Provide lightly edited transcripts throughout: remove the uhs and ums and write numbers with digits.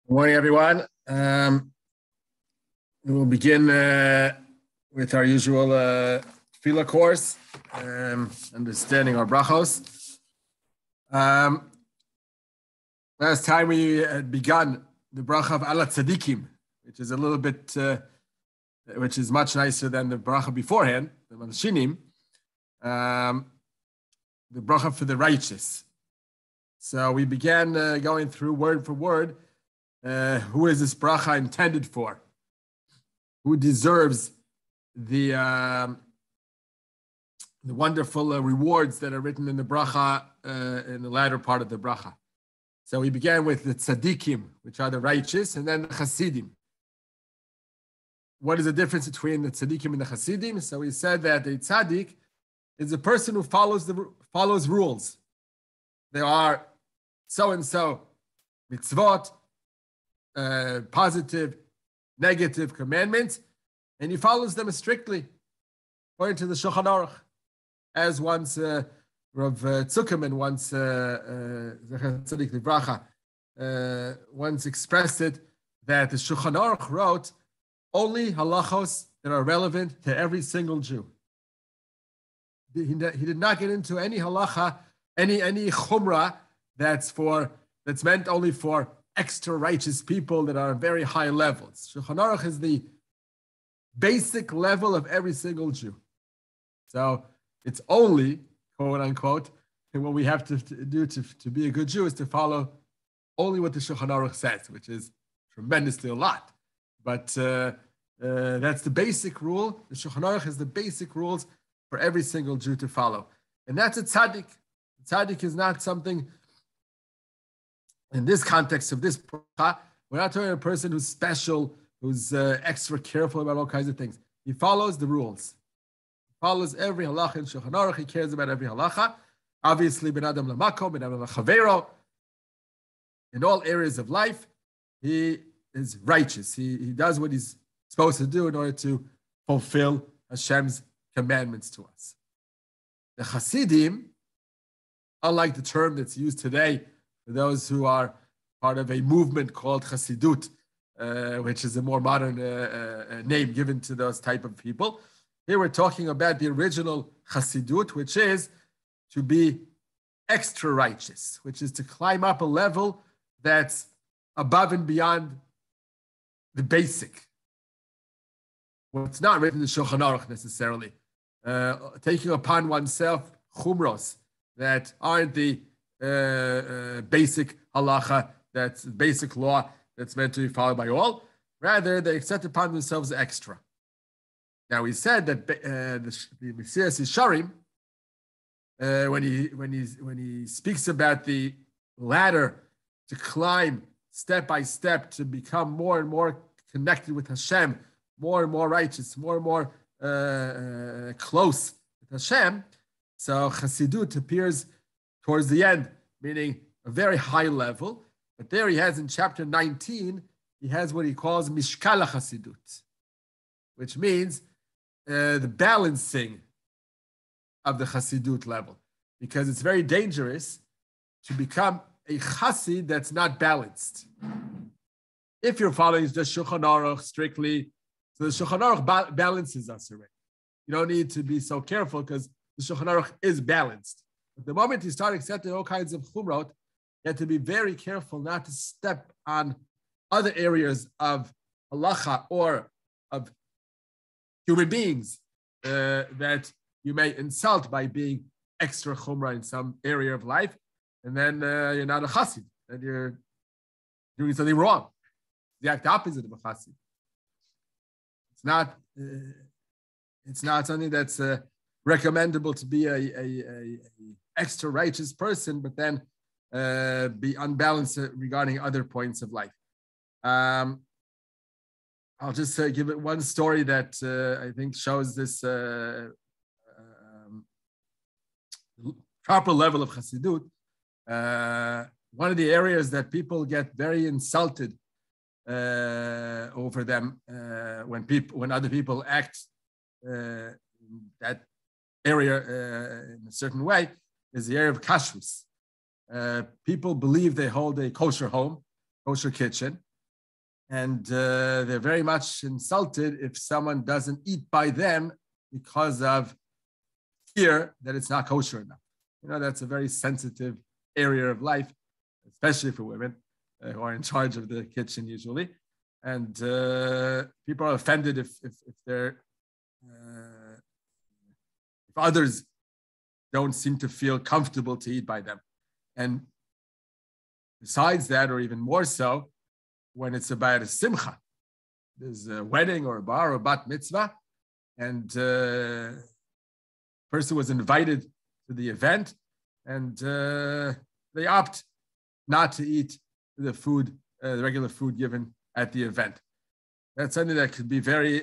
Good morning, everyone. We will begin with our usual tefillah course, understanding our brachos. Last time we had begun the bracha of Hatzadikim, which is a little bit, which is much nicer than the bracha beforehand, the Malshinim, the bracha for the righteous. So we began going through word for word. Who is this bracha intended for? Who deserves the wonderful rewards that are written in the bracha in the latter part of the bracha? So we began with the tzadikim, which are the righteous, and then the chasidim. What is the difference between the tzadikim and the chasidim? So we said that a tzadik is a person who follows rules. There are so and so mitzvot, positive, negative commandments, and he follows them strictly according to the Shulchan Aruch. As once Rav Zuckerman once Tzaddik Livracha once expressed it, that the Shulchan Aruch wrote only halachos that are relevant to every single Jew. He did not get into any halacha, any chumrah that's meant only for extra righteous people that are very high levels. Shulchan Aruch is the basic level of every single Jew. So it's only, quote unquote, and what we have to do to be a good Jew is to follow only what the Shulchan Aruch says, which is tremendously a lot. But that's the basic rule. The Shulchan Aruch has the basic rules for every single Jew to follow. And that's a tzaddik. A tzaddik is not something. In this context of this bracha, we're not talking about a person who's special, who's extra careful about all kinds of things. He follows the rules. He follows every halacha in Shulchan Aruch. He cares about every halacha. Obviously, ben adam lamakom, ben adam lachavero. In all areas of life, he is righteous. He does what he's supposed to do in order to fulfill Hashem's commandments to us. The Hasidim, unlike the term that's used today, for those who are part of a movement called Chassidut, which is a more modern name given to those type of people. Here we're talking about the original Chassidut, which is to be extra righteous, which is to climb up a level that's above and beyond the basic. Well, it's not written in the Shulchan Aruch necessarily. Taking upon oneself chumros that aren't the basic halacha, that's basic law that's meant to be followed by all. Rather, they accept upon themselves extra. Now, we said that the Mesilas Yesharim, when he speaks about the ladder to climb step by step to become more and more connected with Hashem, more and more righteous, more and more close with Hashem, so Chassidut appears towards the end, meaning a very high level. But there he has in chapter 19, he has what he calls Mishkala Chassidut, which means the balancing of the Chassidut level. Because it's very dangerous to become a Chassid that's not balanced. If you're following just Shulchan Aruch strictly, so the Shulchan Aruch balances us already. You don't need to be so careful because the Shulchan Aruch is balanced. But the moment you start accepting all kinds of chumrot, you have to be very careful not to step on other areas of halacha or of human beings that you may insult by being extra chumrah in some area of life, and then you're not a chassid, and you're doing something wrong. The exact opposite of a chassid. It's not something that's recommendable to be a extra righteous person, but then be unbalanced regarding other points of life. I'll just give it one story that I think shows this proper level of Chassidut. One of the areas that people get very insulted over them when other people act that area in a certain way is the area of kashrus. People believe they hold a kosher home, kosher kitchen, And they're very much insulted if someone doesn't eat by them because of fear that it's not kosher enough. That's a very sensitive area of life, especially for women who are in charge of the kitchen usually. And people are offended if others don't seem to feel comfortable to eat by them. And besides that, or even more so, when it's about a simcha, there's a wedding or a bar or bat mitzvah, and person was invited to the event, and they opt not to eat the food, the regular food given at the event. That's something that could be very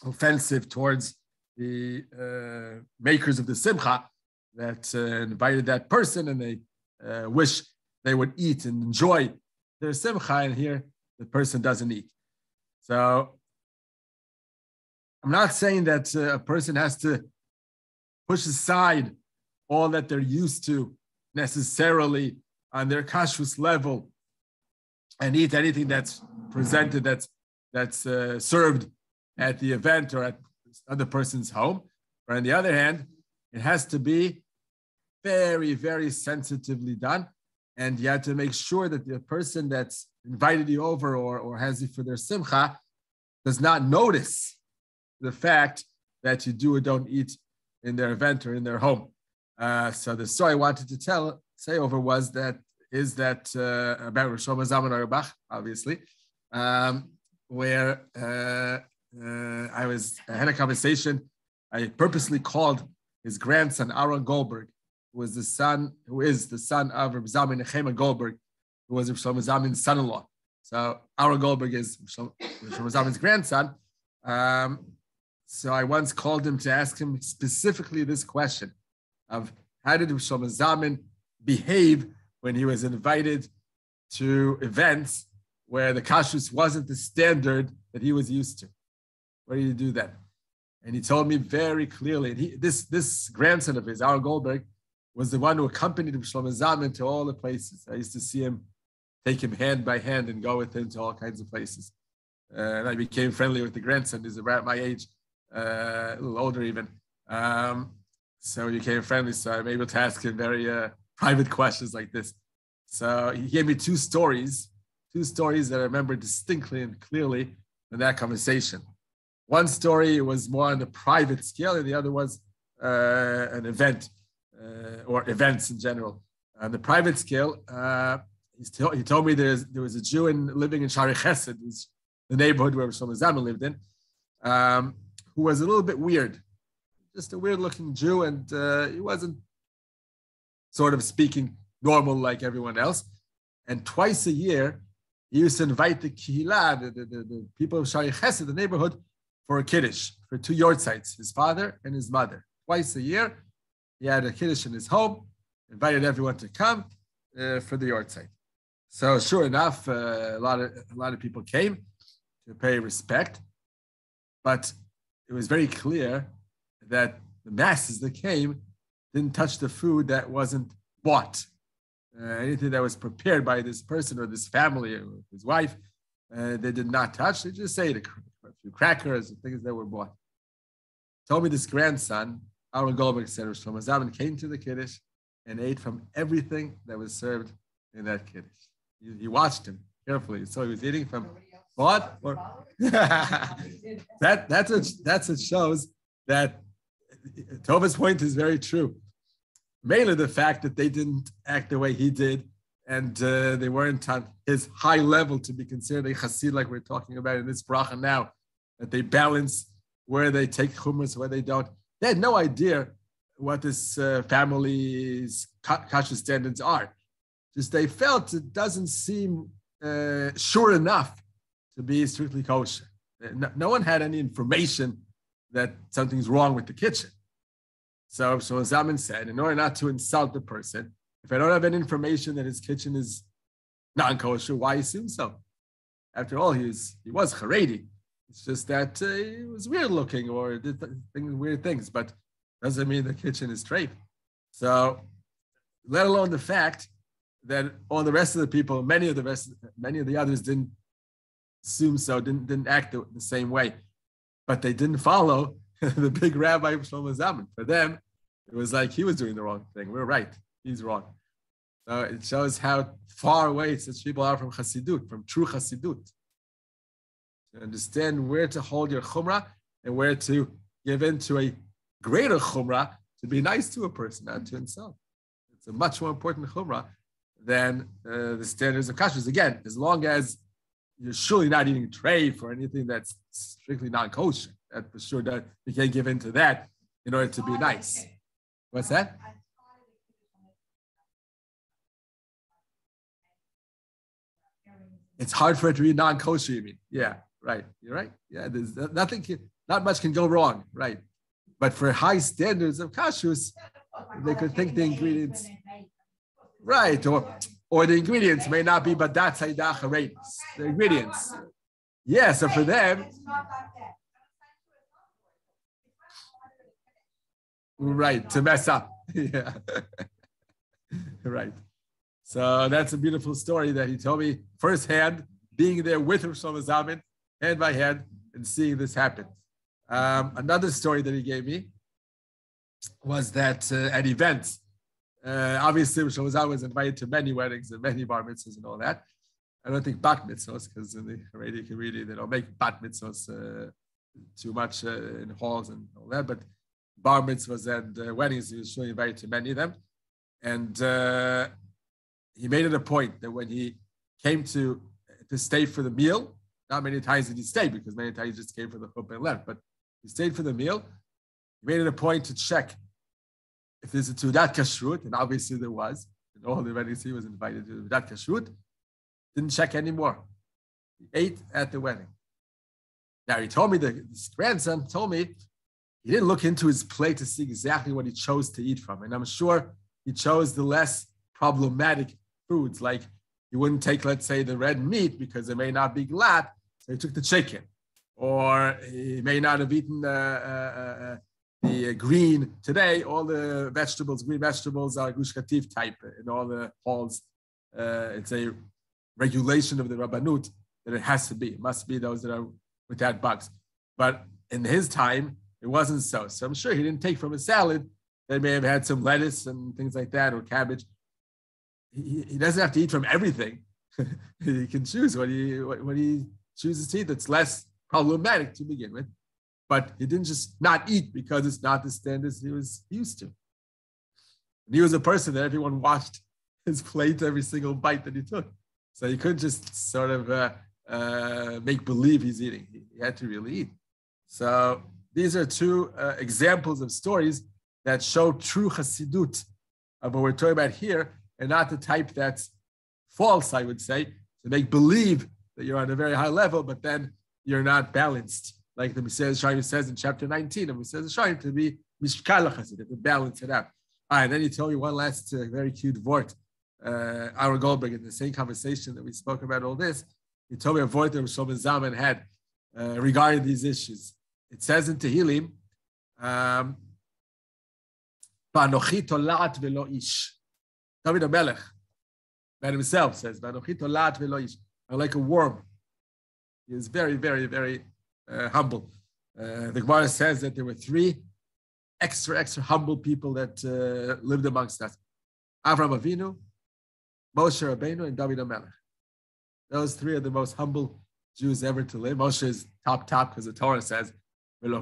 offensive towards the makers of the simcha that invited that person, and they wish they would eat and enjoy their simcha, and here the person doesn't eat. So I'm not saying that a person has to push aside all that they're used to necessarily on their kashrus level and eat anything that's presented, that's served at the event or at other person's home. But on the other hand, it has to be very, very sensitively done. And you have to make sure that the person that's invited you over or has you for their simcha does not notice the fact that you do or don't eat in their event or in their home. So the story I wanted to say over was that about Rosh Hashanah Auerbach, obviously, where I had a conversation. I purposely called his grandson Aaron Goldberg, who is the son of Reb Zalman Nechema Goldberg, who was Reb Shlomo Zalman's son-in-law. So Aaron Goldberg is Reb Shlomo Zalman's grandson. So I once called him to ask him specifically this question of how did Reb Shlomo Zalman behave when he was invited to events where the kashrus wasn't the standard that he was used to. Where did he do that? And he told me very clearly, and this grandson of his, Aaron Goldberg, was the one who accompanied Shlomo Zalman to all the places. I used to see him, take him hand by hand and go with him to all kinds of places. And I became friendly with the grandson. He's about my age, a little older even. So we became friendly. So I'm able to ask him very private questions like this. So he gave me two stories that I remember distinctly and clearly in that conversation. One story was more on the private scale, and the other was an event or events in general. On the private scale, he told me there was a Jew living in Shari Chesed, the neighborhood where Shlomo Zalman lived in, who was a little bit weird, just a weird-looking Jew, and he wasn't sort of speaking normal like everyone else. And twice a year, he used to invite the Kihila, the people of Shari Chesed, the neighborhood, for a kiddush, for two yortzites, his father and his mother. Twice a year, he had a kiddush in his home, invited everyone to come for the yortzite. So sure enough, a lot of people came to pay respect, but it was very clear that the masses that came didn't touch the food that wasn't bought. Anything that was prepared by this person or this family or his wife, they did not touch. They just ate a few crackers and things that were bought. Told me this grandson, Aaron Goldberg, said Shlomo Zalman came to the kiddush and ate from everything that was served in that kiddush. He watched him carefully, so he was eating from what? That's what shows that Tova's point is very true. Mainly the fact that they didn't act the way he did, and they weren't on his high level to be considered a chassid like we're talking about in this bracha now, that they balance where they take hummus, where they don't. They had no idea what this family's kashrus standards are. Just they felt it doesn't seem sure enough to be strictly kosher. No one had any information that something's wrong with the kitchen. So Zalman said, in order not to insult the person, if I don't have any information that his kitchen is non-kosher, why assume so? After all, he was Haredi. It's just that he was weird looking or did weird things, but doesn't mean the kitchen is straight. So, let alone the fact then all the rest of the people, many of the others didn't assume so, didn't act the same way. But they didn't follow the big rabbi Shlomo Zalman. For them, it was like he was doing the wrong thing. We're right. He's wrong. So it shows how far away such people are from Chassidut, from true Chassidut. To understand where to hold your chumrah and where to give in to a greater chumrah to be nice to a person, not to himself. It's a much more important chumrah than the standards of kashrus. Again, as long as you're surely not eating treif or anything that's strictly non-kosher, that for sure that you can't give in to that in order to be nice. What's that? It's hard for it to be non-kosher, you mean? Yeah, right. You're right. Yeah, there's not much can go wrong, right? But for high standards of kashrus, they could think the ingredients, right, or the ingredients may not be badat saydah hareis, the ingredients. Yeah, so for them, right, to mess up. Yeah, right. So that's a beautiful story that he told me firsthand, being there with Rosh Zalman, hand by hand, and seeing this happen. Another story that he gave me was that at events, obviously Rosh Zalman was invited to many weddings and many bar mitzvahs and all that. I don't think bat mitzvahs, because in the Haredi community they don't make bat mitzvahs too much in halls and all that, but bar mitzvahs and weddings, he was surely invited to many of them. And he made it a point that when he came to stay for the meal, not many times did he stay, because many times he just came for the chuppah and left, but he stayed for the meal. He made it a point to check if there's a Tudat Kashrut, and obviously there was. In all the weddings he was invited to Tudat Kashrut. Didn't check anymore. He ate at the wedding. Now he told me that his grandson told me he didn't look into his plate to see exactly what he chose to eat from. And I'm sure he chose the less problematic foods, like he wouldn't take, let's say, the red meat because it may not be glad, so he took the chicken. Or he may not have eaten the green. Today, all the vegetables, green vegetables are gush katif type in all the halls. It's a regulation of the Rabbanut that it has to be. It must be those that are without bugs. But in his time, it wasn't so. So I'm sure he didn't take from a salad. They may have had some lettuce and things like that, or cabbage. He doesn't have to eat from everything. He can choose what he chooses to eat that's less problematic to begin with. But he didn't just not eat because it's not the standards he was used to. And he was a person that everyone watched his plate every single bite that he took. So he couldn't just sort of make believe he's eating. He had to really eat. So these are two examples of stories that show true chassidut of what we're talking about here, and not the type that's false, I would say, to make believe that you're on a very high level, but then you're not balanced. Like the Messiah Shayim says in chapter 19 of Messiah Shayim, to be mishkal chassidut, to balance it out. All right, and then he told me one last very cute vort. Aaron Goldberg, in the same conversation that we spoke about all this, he told me a vort that Shlomo Zalman had regarding these issues. It says in Tehillim, V'anochi tolat velo ish. David HaMelech, man himself says, V'anochi tolat velo ish. I'm like a worm. He is very, very, very humble. The Gemara says that there were three extra humble people that lived amongst us. Avraham Avinu, Moshe Rabbeinu, and David HaMelech. Those three are the most humble Jews ever to live. Moshe is top because the Torah says, there's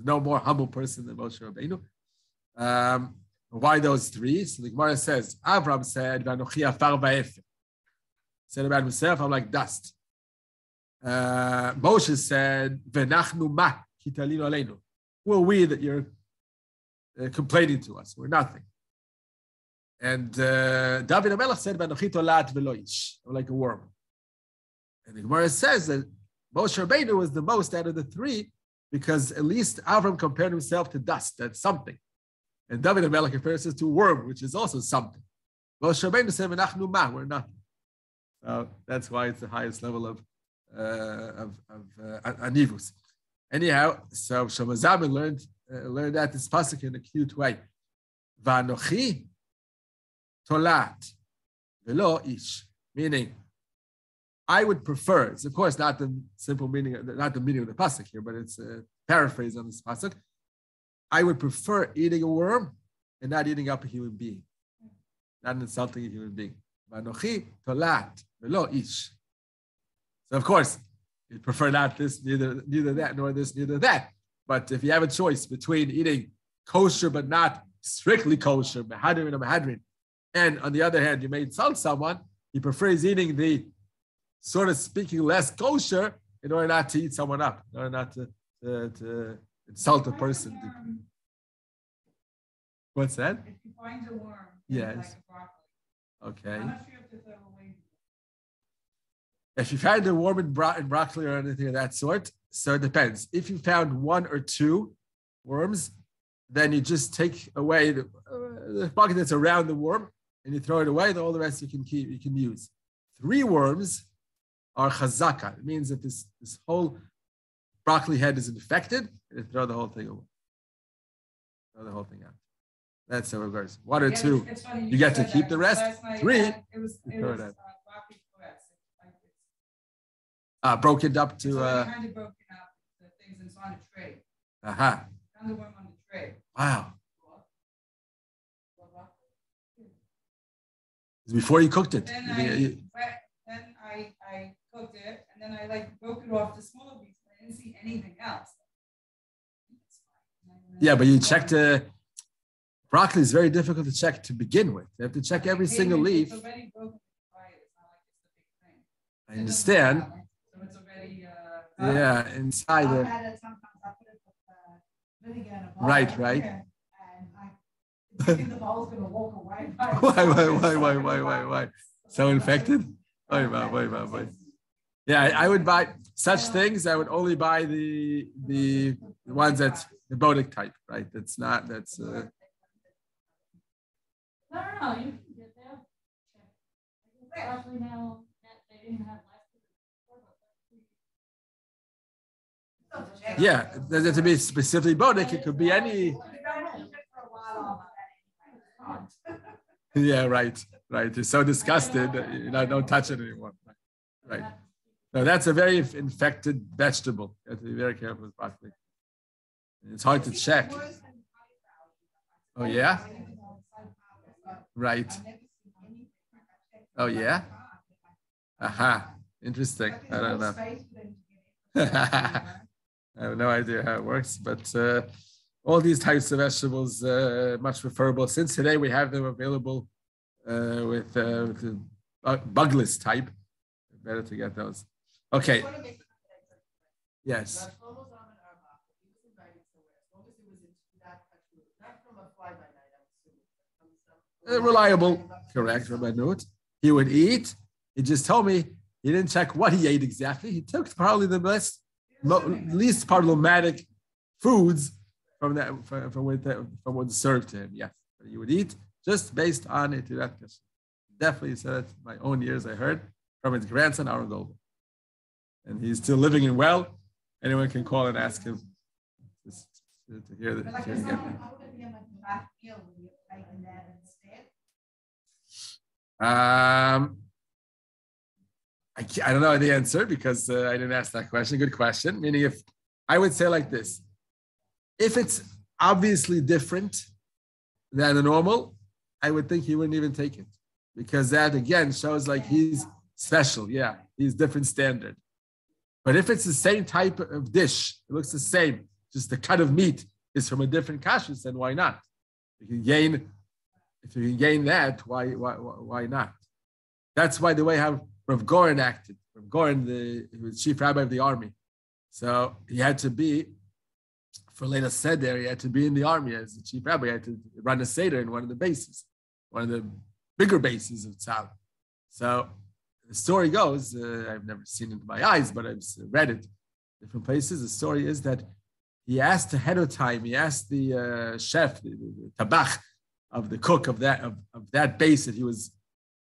no more humble person than Moshe Rabbeinu. Why those three? So the Gemara says, Avram said, said about himself, I'm like dust. Moshe said, who are we that you're complaining to us? We're nothing. And David HaMelech said, I'm like a worm. And the Gemara says that Moshe Rabbeinu was the most out of the three, because at least Avram compared himself to dust. That's something. And David HaMelech compares himself to a worm, which is also something. Moshe Rabbeinu said, we're nothing. So that's why it's the highest level of anivus. Anyhow, so Shlomo Zalman learned that this pasuk in a cute way. Vanochi tolat velo ish. Meaning, I would prefer, it's of course not the simple meaning, not the meaning of the pasuk here, but it's a paraphrase on this pasuk. I would prefer eating a worm and not eating up a human being, not insulting a human being. Vanochi tolat velo ish. So of course, you prefer not this, neither that, nor this, neither that. But if you have a choice between eating kosher but not strictly kosher, mehadrin or mehadrin, and on the other hand, you may insult someone, he prefers eating the, sort of speaking, less kosher in order not to eat someone up, in order not to insult a person. What's that? If you find a worm, yes. Like a broccoli, okay. how much do you have to throw away? If you find a worm in broccoli or anything of that sort, so it depends. If you found one or two worms, then you just take away the bucket that's around the worm and you throw it away, and all the rest you can keep, you can use. 3 worms are chazaka. It means that this whole broccoli head is infected, and you throw the whole thing away. Throw the whole thing out. That's how it goes. 1 or 2, you get to keep the rest. 3, you throw it out. Broken up to. It's already kind of broken up, the things, and it's on a tray. Aha. Found the worm on the tray. Wow. Before you cooked it. Then I cooked it, and then I broke it off to smaller pieces. I didn't see anything else. Yeah, but you checked. Broccoli is very difficult to check to begin with. You have to check every single leaf. It's already broken. It's not like it's the big thing. I understand. So it's already. Yeah, inside the. Right. The bowl's gonna walk away. Why? So infected? Why? Yeah, I would buy such things. I would only buy the ones that's the Bodic type, right? That's not, that's. No, you can get there. Especially now that they didn't have last. Yeah, does it to be specifically Bodic? It could be any. Yeah, right. You're so disgusted that don't touch it anymore. Right. No, that's a very infected vegetable. You have to be very careful with broccoli. It's hard to check. Oh yeah. Right. Oh yeah. Aha. Interesting. I don't know. I have no idea how it works, but all these types of vegetables much preferable. Since today we have them available with the bugless type, better to get those. Okay. Yes. Reliable, correct, Rabbi Nut. He would eat. He just told me he didn't check what he ate exactly. He took probably the least problematic foods from what's served to him. Yes, he would eat just based on it. Definitely said it. My own ears, I heard from his grandson Aaron Goldberg, and he's still living and well. Anyone can call and ask him to hear that. I don't know the answer because I didn't ask that question. Good question. Meaning, if I would say like this, if it's obviously different than the normal, I would think he wouldn't even take it because that again shows like he's special. Yeah, he's different standard. But if it's the same type of dish, it looks the same, just the cut of meat is from a different kashrus, then why not? If you can gain that, why not? That's why the way how Rav Goren acted. Rav Goren, he was chief rabbi of the army. So he had to be, for Leila Seder, he had to be in the army as the chief rabbi. He had to run a Seder in one of the bases, one of the bigger bases of Tzal. So the story goes, I've never seen it with my eyes, but I've read it different places. The story is that he asked ahead of time, he asked the chef, the tabach of the cook of that base that he was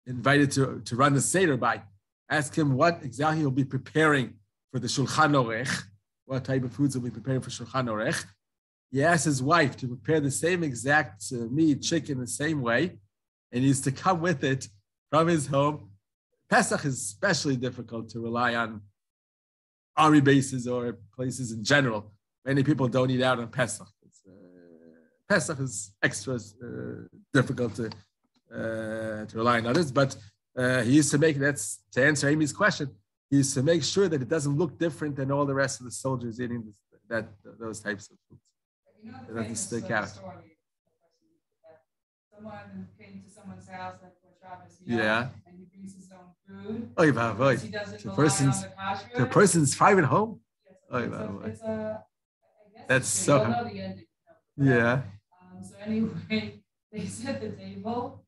invited to run the Seder by, ask him what exactly he'll be preparing for the Shulchan Orech, what type of foods he'll be preparing for Shulchan Orech. he asked his wife to prepare the same exact meat, chicken, the same way, and he used to come with it from his home. Pesach is especially difficult to rely on army bases or places in general. Many people don't eat out on Pesach. Pesach is extra difficult to rely on others, but he used to make, that's to answer Amy's question, he used to make sure that it doesn't look different than all the rest of the soldiers eating those types of foods. You know, It doesn't stick out. story. Someone came to someone's house like for Shabbos, Yeah. and he brings his own food. Oh, Because he doesn't rely on the kashrut. to a person's private home? It's a I guess That's so. You'll know the ending. Yeah. So anyway, they set the table,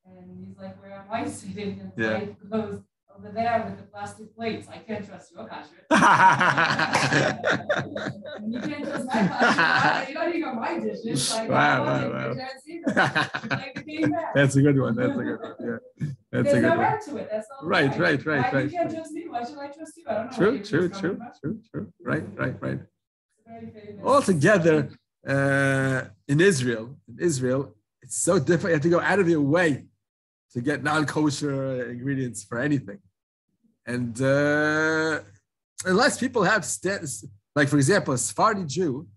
and he's like, "Where am I sitting?" And the wife goes, "Over there with the plastic plates. I can't trust your kashrut." And you can't trust my kashrut. You don't even my dishes. Like, Wow. Like That's a good one. That's a good one. Yeah. That's There's a good no one. right to it. That's all. Right. You can't trust me. Why should I trust you? I don't know. True. Right. Very famous. Altogether, in Israel, it's so different. You have to go out of your way to get non-kosher ingredients for anything. And unless people have, like for example, a Sephardi Jew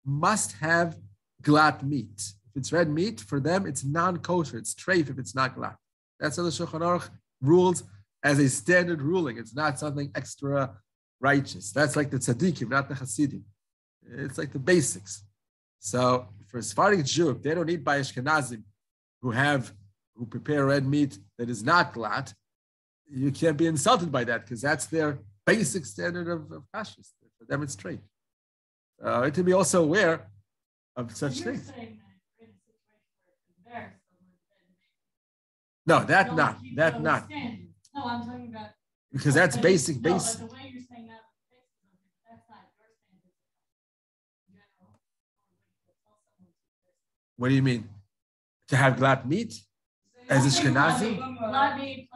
must have glatt meat. If it's red meat, for them, it's non-kosher. It's treif if it's not glatt. That's how the Shulchan Aruch rules as a standard ruling. It's not something extra righteous. That's like the tzaddikim, not the Hasidim. It's like the basics. So for a Sephardic Jew, if they don't eat by Ashkenazim who prepare red meat that is not glatt, you can't be insulted by that because that's their basic standard of kashrus. For them, it's straight. To be also aware of such things. No, that not. No, I'm talking about because that's basic. No, but the way you're saying that, that's not your standard. What do you mean? To have glatt meat as Ashkenazi? Glatt meat,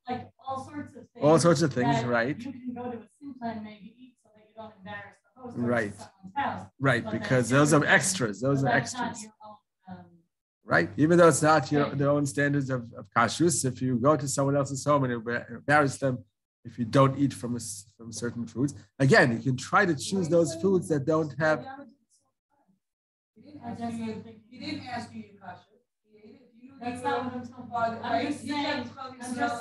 like all sorts of things. All sorts of things, right? You can go to a simcha and maybe eat so that you don't embarrass the host right. or someone's house. Right, because those are extras. Those are extras. Own, right, even though it's not their own standards of kashrus, if you go to someone else's home and embarrass them, if you don't eat from certain foods, again, you can try to choose those foods that don't have. He didn't ask you your kashrut. That's not what I'm talking about. I'm just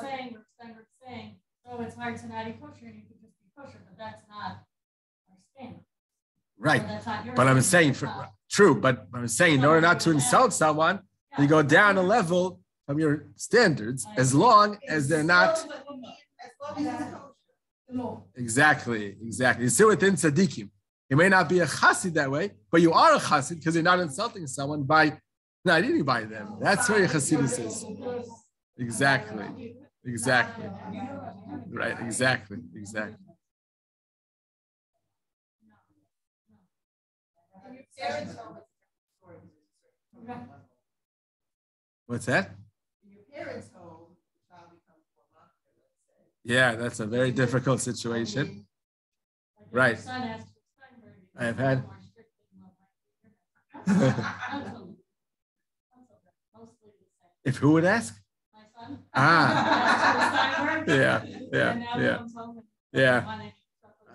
saying, we're saying, so it's hard to not eat kosher and you could just be kosher, but that's not our standard. Right. So that's not your but I'm saying, true, but I'm saying in order not to insult someone, you go down a level from your standards as long as they're not. Exactly. You see within tzaddikim. You may not be a chassid that way, but you are a chassid because you're not insulting someone by not eating by them. That's where your chassidus is. Exactly. Right, exactly. What's that? Your parents' home, the child becomes Rama, let's say. Yeah, that's a very difficult situation. Right. I have had. If who would ask? My son. Yeah.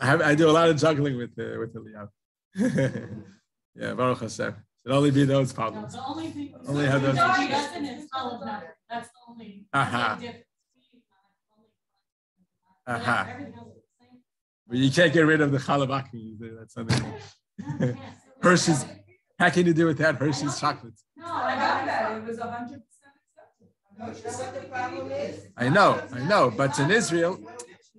I do a lot of juggling with Eliyahu. Yeah, Baruch Hashem. Should only be those problems. No, the only thing only have those. That's the only difference. But you can't get rid of the chalabaki. That's something. Hershey's. How can you do without Hershey's chocolates? No, I got that. It was 100% accepted. What the problem is? I know. But in Israel,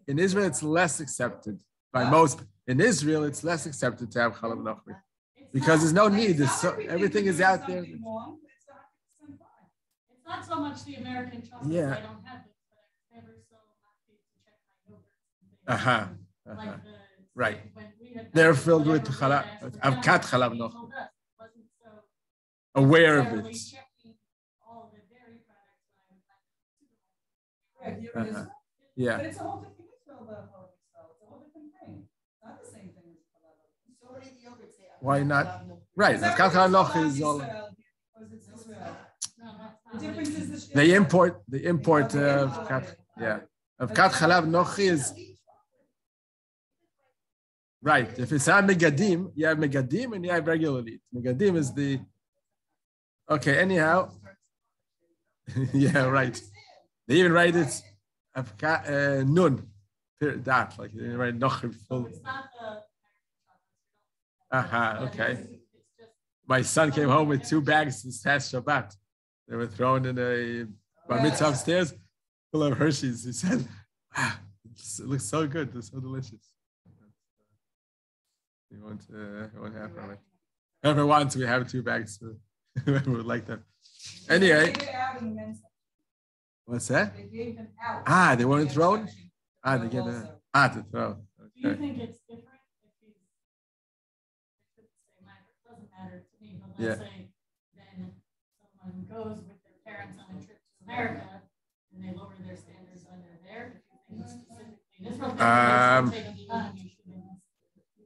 it's less accepted by most. In Israel, it's less accepted to have chalab nochri because there's no need. Everything is out there. It's not so much the American chocolate. Yeah. I don't have it, but I was never so happy to check my yogurt. Right. They're filled with chalab, avkat chalab nochri. Aware of it. Yeah. But it's a whole different Israel, it's a whole different thing. Not the same thing as challah. So many yogurts. Why not? Right. Avkat Chalav Nochri is all. The difference is They import. Yeah. Avkat Chalav Nochri is. Right. If it's not Megadim, you have Megadim and you have regular wheat. Megadim is the. Okay. Anyhow. Yeah. Right. They even write it. Nun. That like they write Nochri full. Okay. My son came home with 2 bags this past Shabbat. They were thrown in a bar mitzvah upstairs full of Hershey's. He said, wow, it looks so good. They're so delicious. We won't have from it. Every once we have 2 bags. So we would like that. Anyway. What's that? They gave them out. They weren't thrown? They get to throw. Okay. Do you think it's different if he's it doesn't matter to me, but let's say then someone goes with their parents on a trip to America and they lower their standards when they're there? Do you think specifically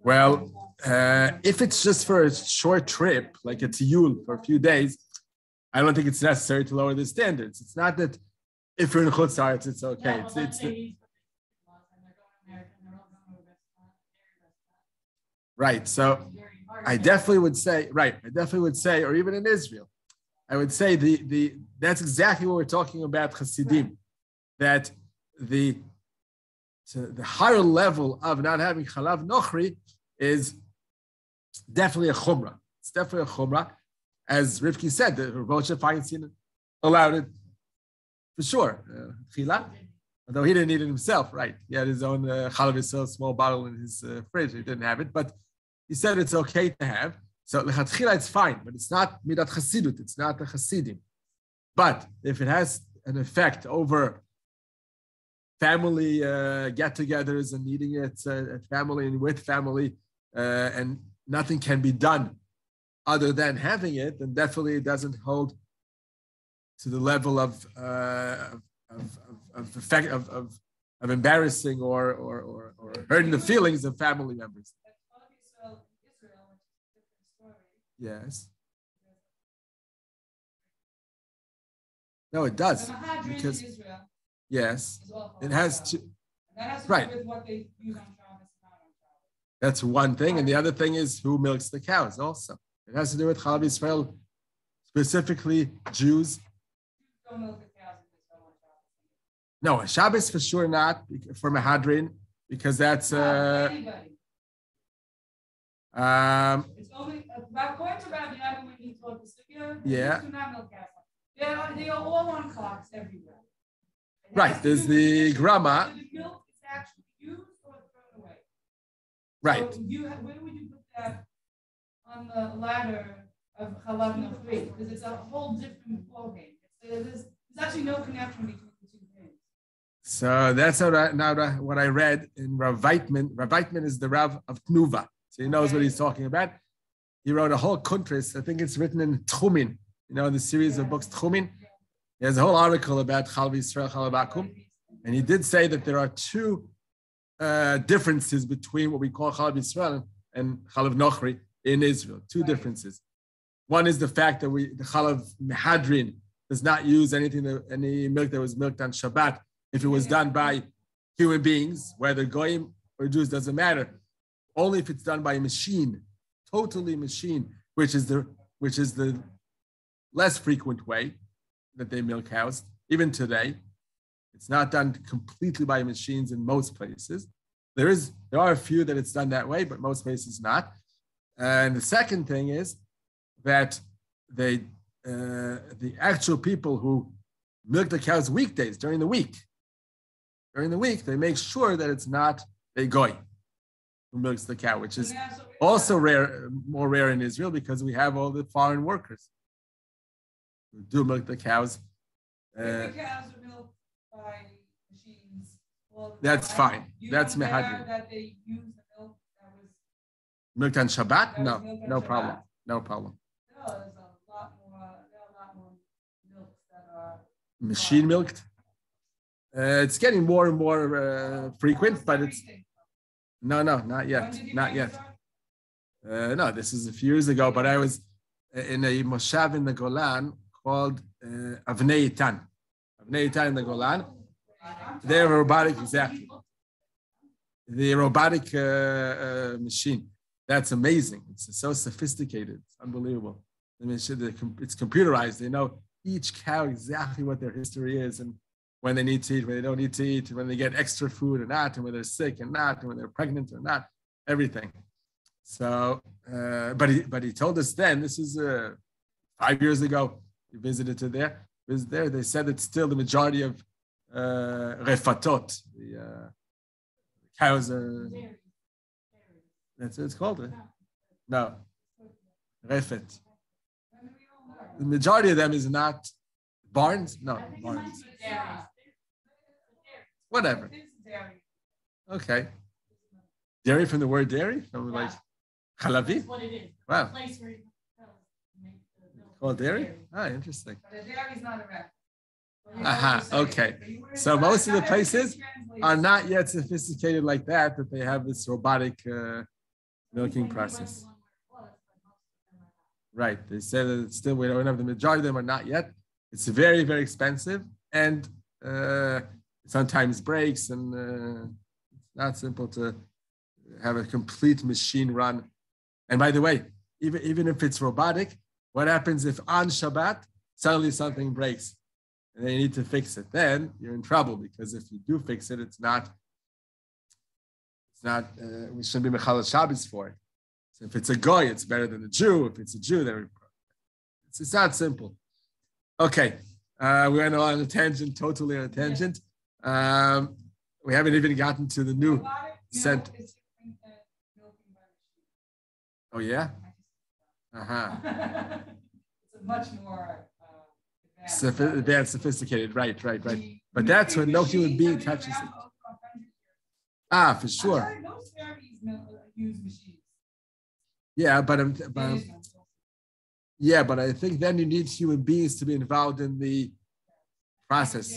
well, if it's just for a short trip, like it's a Yule for a few days, I don't think it's necessary to lower the standards. It's not that if you're in Chutz La'aretz, it's okay. Right. So I definitely would say, or even in Israel, I would say that's exactly what we're talking about Hasidim, that the higher level of not having Chalav Nochri is definitely a Chumrah. It's definitely a Chumrah. As Rivki said, the Rav Moshe Feinstein allowed it for sure. Chila, although he didn't eat it himself, right? He had his own Chalav Yisrael small bottle in his fridge. He didn't have it, but he said it's okay to have. So lechatchila, it's fine, but it's not midat chasidut. It's not the chasidim. But if it has an effect over family get-togethers and eating it at family and with family, and nothing can be done other than having it, then definitely it doesn't hold to the level of effect of embarrassing or hurting the feelings of family members. Yes. No, it does. Because yes, it has to. Right. That's one thing, and the other thing is who milks the cows. Also, it has to do with Chalav Yisrael, specifically Jews. No, Shabbos for sure not for Mehadrin because that's. It's only according to Rabbi Yadin when he taught the Sugya. Yeah. They are all on clocks everywhere. Right. There's the grama. The milk is actually used or thrown away. Right. So where would you put that on the ladder of Chalav Nochri? Because it's a whole different ballgame. There's actually no connection between the two things. So that's what I read in Rav Weitman. Rav Weitman is the Rav of Tnuva. So he knows what he's talking about. He wrote a whole kuntris. I think it's written in Tchumin, the series of books Tchumin. He has a whole article about Chalav Yisrael, Chalav Akum. And he did say that there are 2 differences between what we call Chalav Yisrael and Chalav Nochri in Israel. 2 differences. One is the fact that the Chalav Mehadrin does not use any milk that was milked on Shabbat. If it was done by human beings, whether Goyim or Jews, doesn't matter. Only if it's done by a machine, totally machine, which is the less frequent way that they milk cows. Even today, it's not done completely by machines in most places. There are a few that it's done that way, but most places not. And the second thing is that the actual people who milk the cows weekdays during the week, they make sure that it's not a goy who milks the cow, which is also more rare in Israel because we have all the foreign workers who do milk the cows. The cows are milked by machines. That's fine. That's mehadrin. That they use the milk that was milked on Shabbat? No problem. No problem. No, there's a lot more milks that are machine milked. It's getting more and more frequent, but it's not yet. Not yet. No, this is a few years ago, but I was in a moshav in the Golan called Avnei Itan. Avnei Itan in the Golan. They're robotic, exactly. The robotic machine. That's amazing. It's so sophisticated. It's unbelievable. I mean, it's computerized. They know each cow exactly what their history is and when they need to eat, when they don't need to eat, when they get extra food or not, and when they're sick and not, and when they're pregnant or not, everything. So, but he told us then, this is 5 years ago, we visited there. They said it's still the majority of refatot. The cows are, that's what it's called. No, refet. The majority of them is not barns. No, barns. Whatever. Okay. Dairy from the word dairy? From like Halavi? That's what it is. Wow. The place where you make the milk. Called dairy? Ah, interesting. But a dairy is not a wrap. Aha, okay. So most of the places are not yet sophisticated like that they have this robotic milking process. Right. They said that it's still, we don't have the majority of them are not yet. It's very, very expensive and sometimes breaks and it's not simple to have a complete machine run. And by the way, even if it's robotic, what happens if on Shabbat suddenly something breaks and they need to fix it? Then you're in trouble because if you do fix it, it's not. We shouldn't be Mechalel Shabbos for it. So if it's a goy, it's better than a Jew. If it's a Jew, then it's not simple. Okay, we went on a tangent, totally on a tangent. We haven't even gotten to the new scent. Oh yeah. It's a much more advanced, sophisticated. Right. But that's when no human being touches it. Ah, for sure. Most therapies use machines. Yeah, but I think then you need human beings to be involved in the process,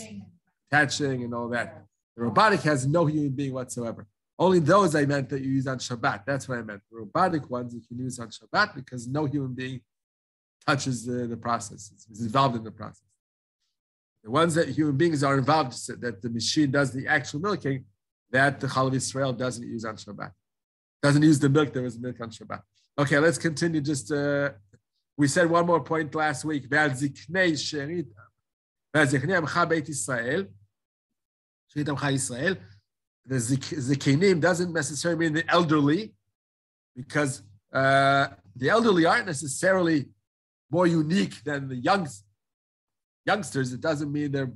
attaching and all that. The robotic has no human being whatsoever. Only those I meant that you use on Shabbat. That's what I meant. The robotic ones you can use on Shabbat because no human being touches the process. It's involved in the process. The ones that human beings are involved, that the machine does the actual milking, that the Chalav Israel doesn't use on Shabbat. Doesn't use the milk, there was milk on Shabbat. Okay, let's continue. Just we said one more point last week. The Zikenim doesn't necessarily mean the elderly, because the elderly aren't necessarily more unique than the youngsters. It doesn't mean they're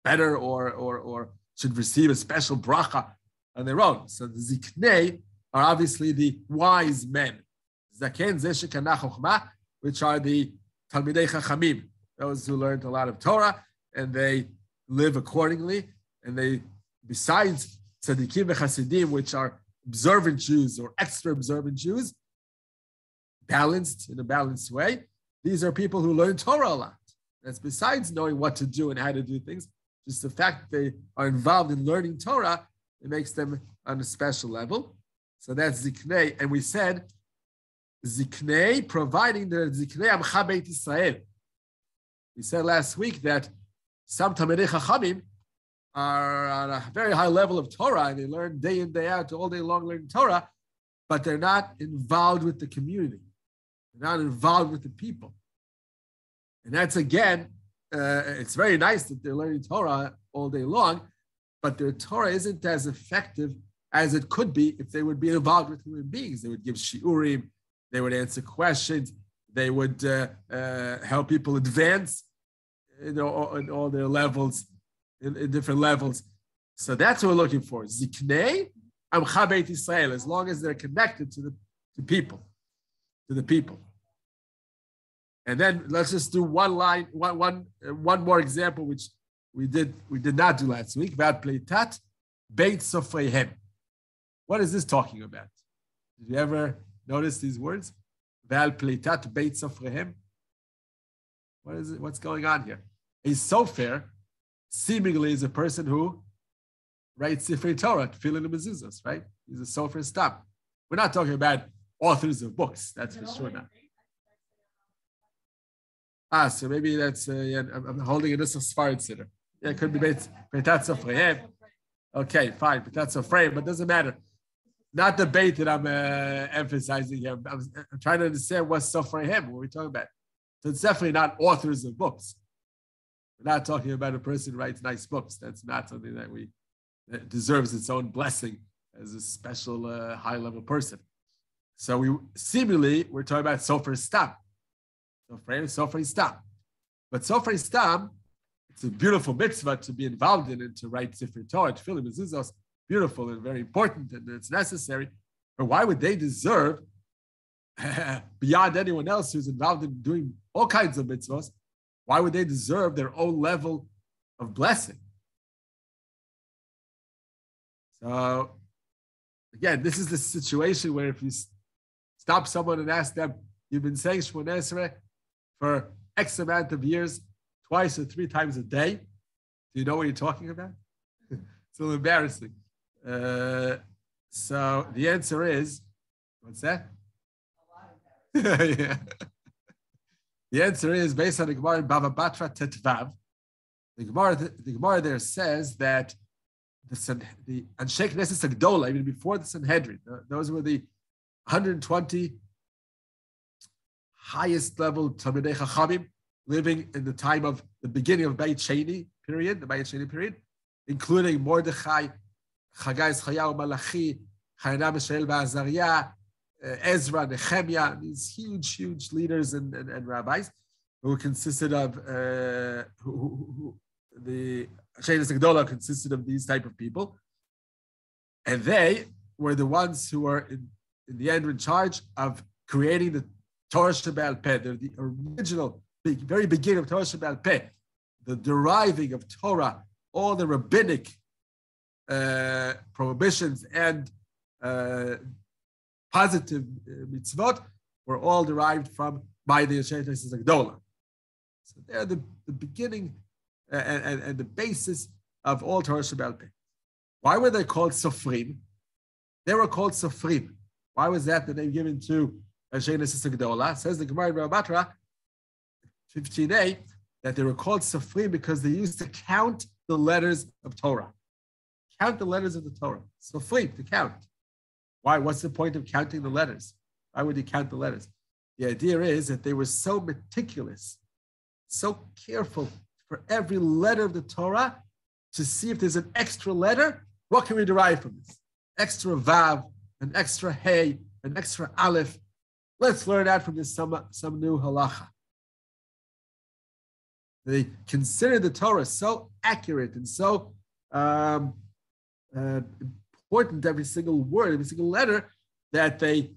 better or should receive a special bracha on their own. So the Ziknei are obviously the wise men. Zaken Zeshekana Chochma, which are the Talmidei Chachamim, those who learned a lot of Torah and they live accordingly. And they, besides Tzadikim and Hasidim, which are observant Jews or extra observant Jews, balanced in a balanced way, these are people who learn Torah a lot. That's besides knowing what to do and how to do things. Just the fact that they are involved in learning Torah, it makes them on a special level. So that's Ziknei. And we said Ziknei, providing the Ziknei Amcha Beit Yisrael. We said last week that some Talmidei Chachamim are on a very high level of Torah and they learn day in, day out, all day long learning Torah, but they're not involved with the community. They're not involved with the people. And that's again, it's very nice that they're learning Torah all day long, but their Torah isn't as effective as it could be if they would be involved with human beings. They would give shiurim, they would answer questions, they would help people advance in all their levels, in different levels. So that's what we're looking for. Ziknei Amcha Beit Yisrael, as long as they're connected to the people. And then let's just do one more example, which we did not do last week. Vad pleitat beit sofreihem. What is this talking about? Did you ever notice these words? Vad pleitat beit sofreihem. What is it? What's going on here? A sofer seemingly is a person who writes Sifrei Torah, tefillin and mezuzos, right? He's a sofer stop. We're not talking about authors of books. That's for sure not. So maybe that's, I'm holding it as a Sfarad Siddur. Yeah, it could be Beitat Sofreihem. Okay, fine, Beitat Sofreihem, but it doesn't matter. Not the bait that I'm emphasizing here. I'm trying to understand what's Sofreihem, what we're talking about. So it's definitely not authors of books. We're not talking about a person who writes nice books. That's not something that deserves its own blessing as a special high-level person. So we're talking about Sofer Stam. Sofer Stam. But Sofer Stam, it's a beautiful mitzvah to be involved in and to write Sefer Torah, Tefillah, Mezuzos, beautiful and very important, and it's necessary. But why would they deserve, beyond anyone else who's involved in doing all kinds of mitzvahs, why would they deserve their own level of blessing? So, again, this is the situation where if you stop someone and ask them, you've been saying Shmoneh Esrei for X amount of years, twice or three times a day. Do you know what you're talking about? It's a little embarrassing. So the answer is, what's that? A lot embarrassing. Yeah. The answer is based on the Gemara in Bava Batra Tetvav. The Gemara there says that the Anshe Knesset Agdola, even before the Sanhedrin, those were the 120 highest level Talmidei Chachamim living in the time of the beginning of Beit Sheni period, the Beit Sheni period, including Mordechai, Chagai, Chayahu, Malachi, Chayanah, Mishael, Azariah, Ezra, Nehemiah, these huge leaders and rabbis who consisted of the Sheilas Agdola consisted of these type of people, and they were the ones who were in the end in charge of creating the Torah Sheba'al Peh. They're the original, very beginning of Torah Sheba'al Peh, the deriving of Torah, all the rabbinic prohibitions and positive mitzvot were all derived by the Sheilas Agdola. So they're the beginning and the basis of all Torah Sheba'al Peh. Why were they called Sofrim? They were called Sofrim. Why was that the name given to Sheilas Agdola? Says the Gemara in Bava Batra 15a that they were called Sofrim because they used to count the letters of Torah. Count the letters of the Torah. Sofrim, to count. Why? What's the point of counting the letters? Why would you count the letters? The idea is that they were so meticulous, so careful for every letter of the Torah to see if there's an extra letter. What can we derive from this? Extra Vav, an extra Hey, an extra Aleph. Let's learn out from this some new halacha. They considered the Torah so accurate and so important, every single word, every single letter, that they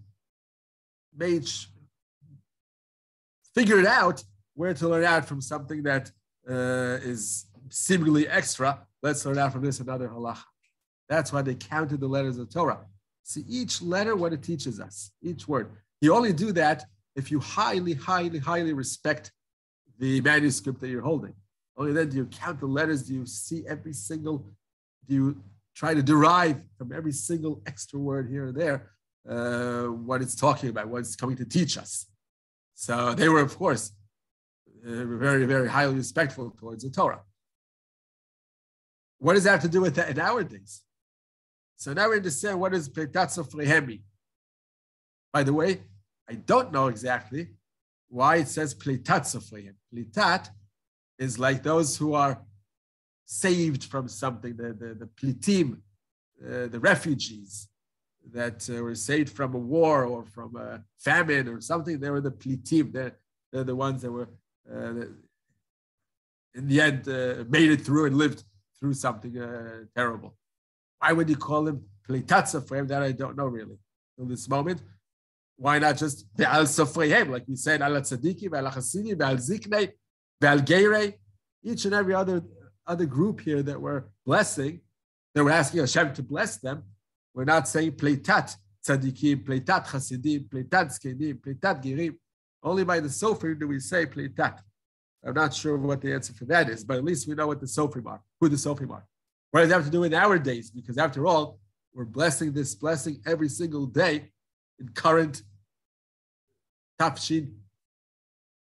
figured out where to learn out from something that is seemingly extra. Let's learn out from this another halacha. That's why they counted the letters of Torah. See each letter, what it teaches us, each word. You only do that if you highly respect the manuscript that you're holding. Only then do you count the letters, do you try to derive from every single extra word here and there what it's talking about, what it's coming to teach us. So they were, of course, very highly respectful towards the Torah. What does that have to do with that in our days? So now we understand what is Beitat Sofreihem mean. By the way, I don't know exactly why it says Pleitat Sofreihem. Pleitat is like those who are saved from something, the Plitim, the refugees that were saved from a war or from a famine or something. They were the Plitim. They're the ones that were, in the end, made it through and lived through something terrible. Why would you call them Pleitat Sofreihem? That I don't know really till this moment. Why not just Be'al Sofreihem, like we said, Al Hatzadikim, Be'al Hasidim, Be'al Ziknei, Be'al Geirei, each and every other group here that we're blessing, that we're asking Hashem to bless them. We're not saying Pleitat Tzadikim, Pleitat Hasidim, Pleitat Zkenim, Pleitat Gerim. Only by the Sofrim do we say Pleitat. I'm not sure what the answer for that is, but at least we know what the Sofrim are, who the Sofrim are. What does that have to do in our days? Because after all, we're blessing this blessing every single day in current Tafshin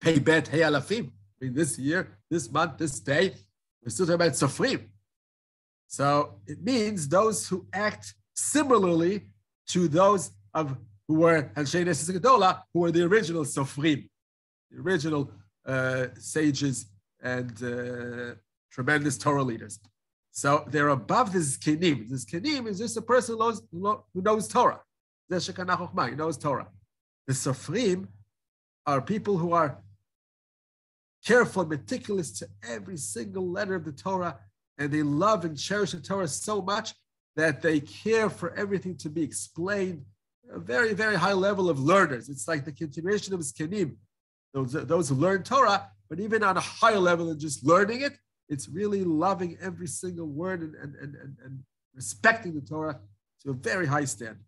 Pei Bet Hey Alafim. I mean, this year, this month, this day, we're still talking about Sofrim. So it means those who act similarly to those who were Anshe Nesis Gedola, who were the original Sofrim, the original sages and tremendous Torah leaders. So they're above the Zkenim. The Zkenim is just a person who knows Torah. He knows Torah. The Sofrim are people who are careful, meticulous to every single letter of the Torah, and they love and cherish the Torah so much that they care for everything to be explained. A very, very high level of learners. It's like the continuation of Zkenim, those who learn Torah, but even on a higher level than just learning it, it's really loving every single word and respecting the Torah to a very high standard.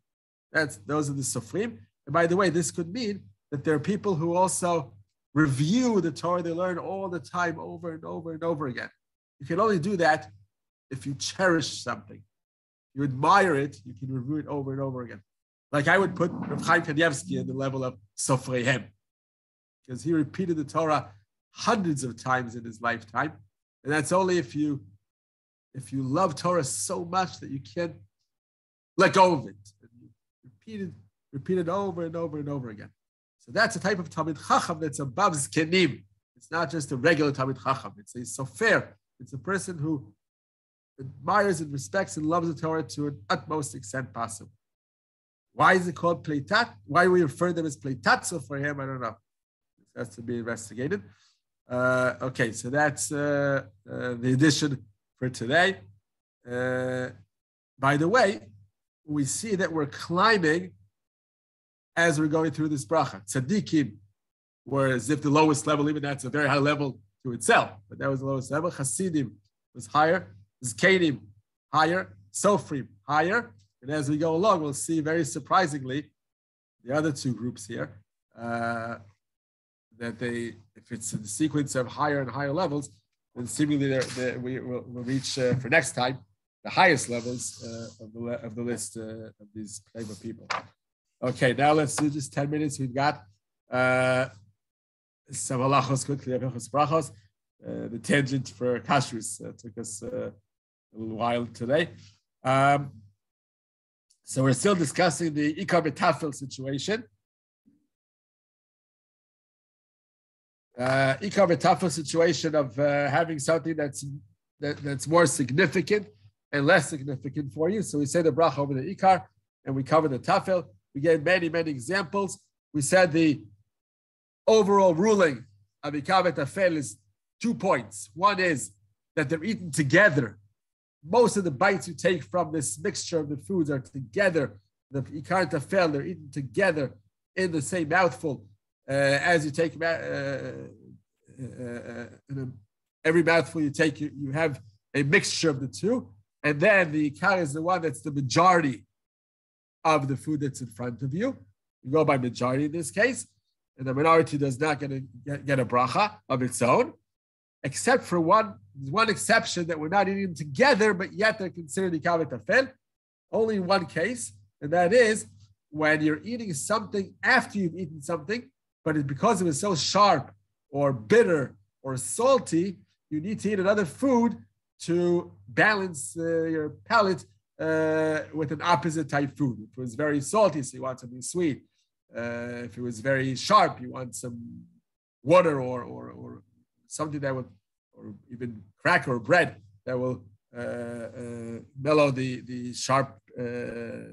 Those are the Sofrim. And by the way, this could mean that there are people who also review the Torah they learn all the time over and over and over again. You can only do that if you cherish something. You admire it, you can review it over and over again. Like I would put Rav Chaim Kanievsky in the level of Sofreihem, because he repeated the Torah hundreds of times in his lifetime. And that's only if you love Torah so much that you can't let go of it. And you repeat it over and over and over again. So that's a type of Talmid Chacham that's above Zkenim. It's not just a regular Talmid Chacham. It's a Sofer. It's a person who admires and respects and loves the Torah to an utmost extent possible. Why is it called Pleitat? Why we refer them as Pleitatzo for him? I don't know. This has to be investigated. Okay, so that's the edition for today. By the way, we see that we're climbing as we're going through this bracha. Tzadikim were as if the lowest level, even that's a very high level to itself, but that was the lowest level. Hasidim was higher. Zkenim higher. Sofrim higher. And as we go along, we'll see very surprisingly the other two groups here that if it's in the sequence of higher and higher levels, then seemingly we'll reach for next time the highest levels of the list of these type of people. Okay, now let's do just 10 minutes. We've got some halachos quickly, brachos. The tangent for kashrus took us a little while today. So we're still discussing the ikar betafel situation. Ikar betafel situation of having something that's more significant and less significant for you. So we say the bracha over the ikar, and we cover the tafel. We gave many, many examples. We said the overall ruling of ikar betafel is 2 points. One is that they're eaten together. Most of the bites you take from this mixture of the foods are together. The ikar and tafel, they're eaten together in the same mouthful. As you take every mouthful you take, you have a mixture of the two. And then the ikar is the one that's the majority of the food that's in front of you. You go by majority in this case. And the minority does not get a bracha of its own, except for one exception that we're not eating them together, but yet they're considered ikar v'tafel. Only in one case, and that is when you're eating something after you've eaten something, but because it was so sharp or bitter or salty, you need to eat another food to balance your palate with an opposite type food. If it was very salty, so you want something sweet. If it was very sharp, you want some water or something that would, or even cracker or bread that will mellow the sharp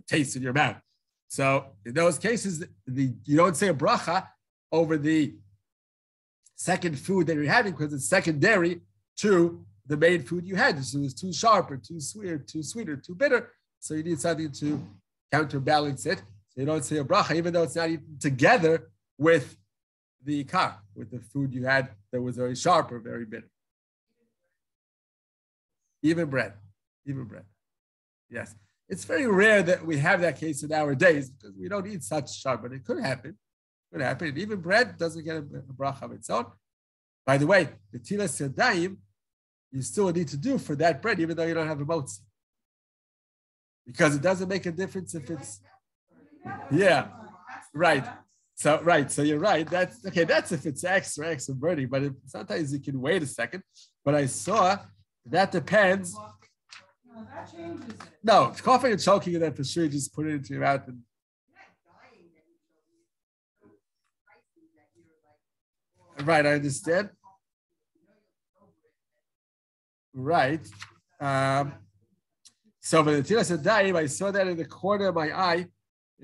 taste in your mouth. So in those cases, you don't say a bracha over the second food that you're having because it's secondary to the main food you had. So it's too sharp or too sweet or too sweet or too bitter. So you need something to counterbalance it. So you don't say a bracha, even though it's not eaten together with the ikar, with the food you had that was very sharp or very bitter. Even bread. Yes. It's very rare that we have that case in our days because we don't eat such sharp, but it could happen. And even bread doesn't get a bracha of its own. By the way, the tilas yadayim, you still need to do for that bread, even though you don't have a motzi. Because it doesn't make a difference if it's, yeah, right. So right, so you're right. That's okay. That's if it's extra burning, but sometimes you can wait a second. But I saw that depends. No, that changes it. No, coughing and choking, and then for sure you just put it into your mouth. Right, I understand. Right. So when the Tira said Daim, I saw that in the corner of my eye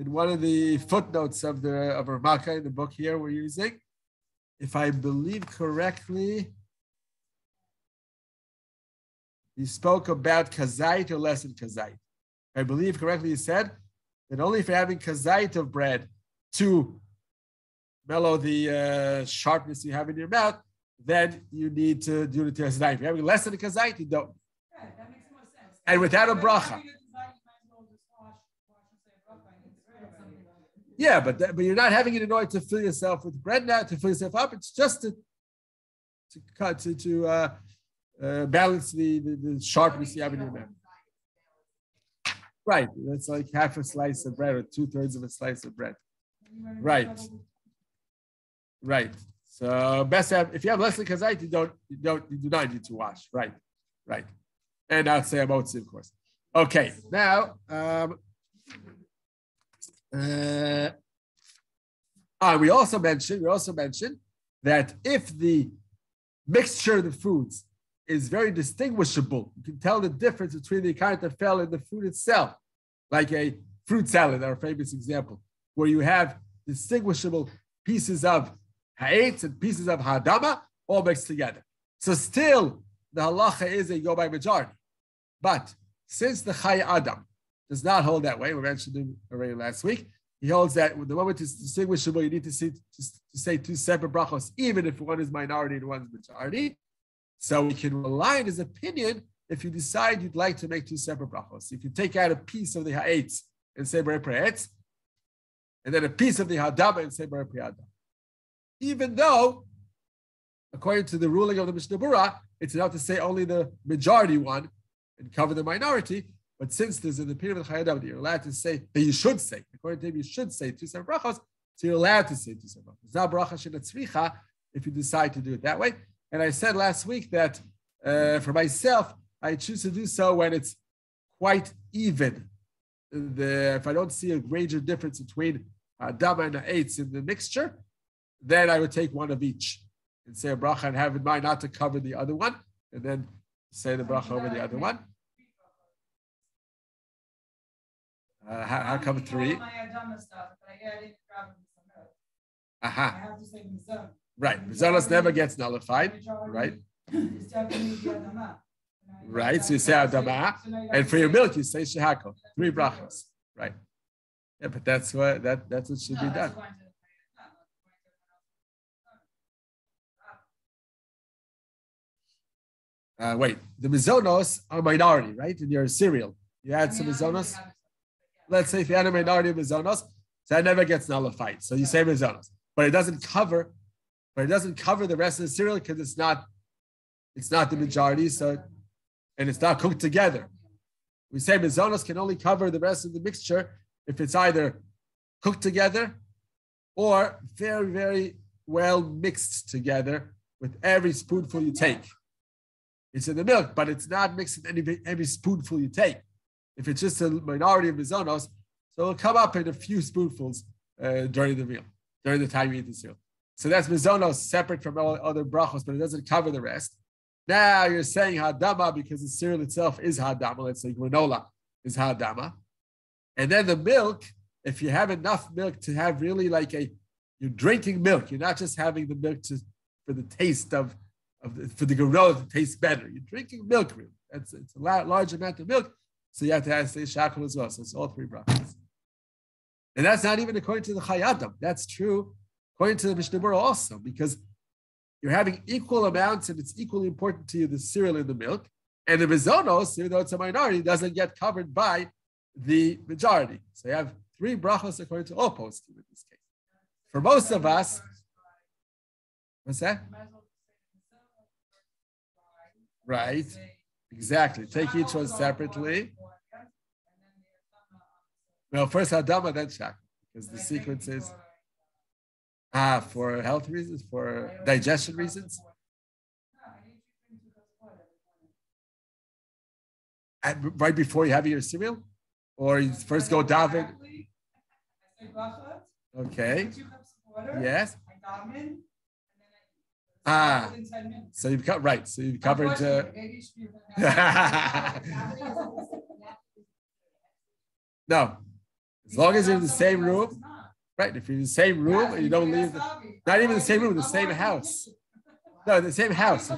in one of the footnotes of Ramaka in the book here we're using. If I believe correctly, he spoke about kazait or less than kazait. If I believe correctly, he said that only if you're having kazait of bread to mellow the sharpness you have in your mouth, then you need to do the Tiras Daim. If you're having less than a kazait, you don't. Yeah, that makes more sense. And without a bracha. Yeah, but you're not having it in order to fill yourself with bread now, to fill yourself up. It's just to balance the sharpness you have in your mouth. Right. That's like half a slice of bread or 2/3 of a slice of bread. Right. Right. So best have, if you have less than kazait, you do not need to wash. Right. Right. And I'd say about of course. Okay. Now we also mentioned that if the mixture of the foods is very distinguishable, you can tell the difference between the kind that fell in the food itself, like a fruit salad, our famous example, where you have distinguishable pieces of ha'etz and pieces of ha'adama all mixed together. So still, the halacha is a go by majority. But since the Chai Adam does not hold that way, we mentioned it already last week, he holds that the moment it's distinguishable, you need to say two separate brachos, even if one is minority and one is majority. So we can rely on his opinion if you decide you'd like to make two separate brachos. If you take out a piece of the ha'etz and say bar pre'etz, and then a piece of the ha'adama and say bar pre'adam. Even though, according to the ruling of the Mishnah Berurah, it's enough to say only the majority one and cover the minority. But since there's an opinion of the Chai Adam that you're allowed to say, that you should say, according to him, you should say two separate brachos, so you're allowed to say two separate brachos. It's not bracha shenatzricha if you decide to do it that way. And I said last week that for myself, I choose to do so when it's quite even. If I don't see a major difference between Adama and Ha'etz in the mixture, then I would take one of each and say a bracha and have in mind not to cover the other one, and then say the bracha over the other one. How come three? Aha. Right. Mizanos never gets nullified. Right. Right. So you say Adama, and for your milk you say Shehako. 3 brachos. Right. Yeah, but that's what should be done. Wait, the mizonos are minority, right? In your cereal, you add some mizonos. Let's say if you add a minority of mizonos, so that never gets nullified. So you say mizonos, but it doesn't cover the rest of the cereal because it's not the majority. So, and it's not cooked together. We say mizonos can only cover the rest of the mixture if it's either cooked together or very, very well mixed together with every spoonful you take. It's in the milk, but it's not mixed in every spoonful you take. If it's just a minority of mizonos, so it'll come up in a few spoonfuls during the meal, during the time you eat the cereal. So that's mizonos separate from all other brachos, but it doesn't cover the rest. Now you're saying hadama because the cereal itself is hadama. Let's say granola is hadama. And then the milk, if you have enough milk to have really like you're drinking milk, you're not just having the milk for the taste for the granola to taste better. You're drinking milk really. It's a large amount of milk. So you have to say shakal as well. So it's all 3 brachos. And that's not even according to the Chai Adam. That's true according to the Mishnah Berurah also, because you're having equal amounts and it's equally important to you, the cereal and the milk. And the mizonos, even though it's a minority, doesn't get covered by the majority. So you have 3 brachos according to all poskim in this case. For most of us, what's that? Right. Exactly. Take each one separately. Well, first Hadama, then Shak, because the sequence is For health reasons, for digestion reasons. Right before you have your cereal? Or you first go daven? Okay. Yes. So you've got right. So you've covered. No, as long as you're in the same room, right? If you're in the same room and you don't leave, not even the same room, the same house. No, the same house. Why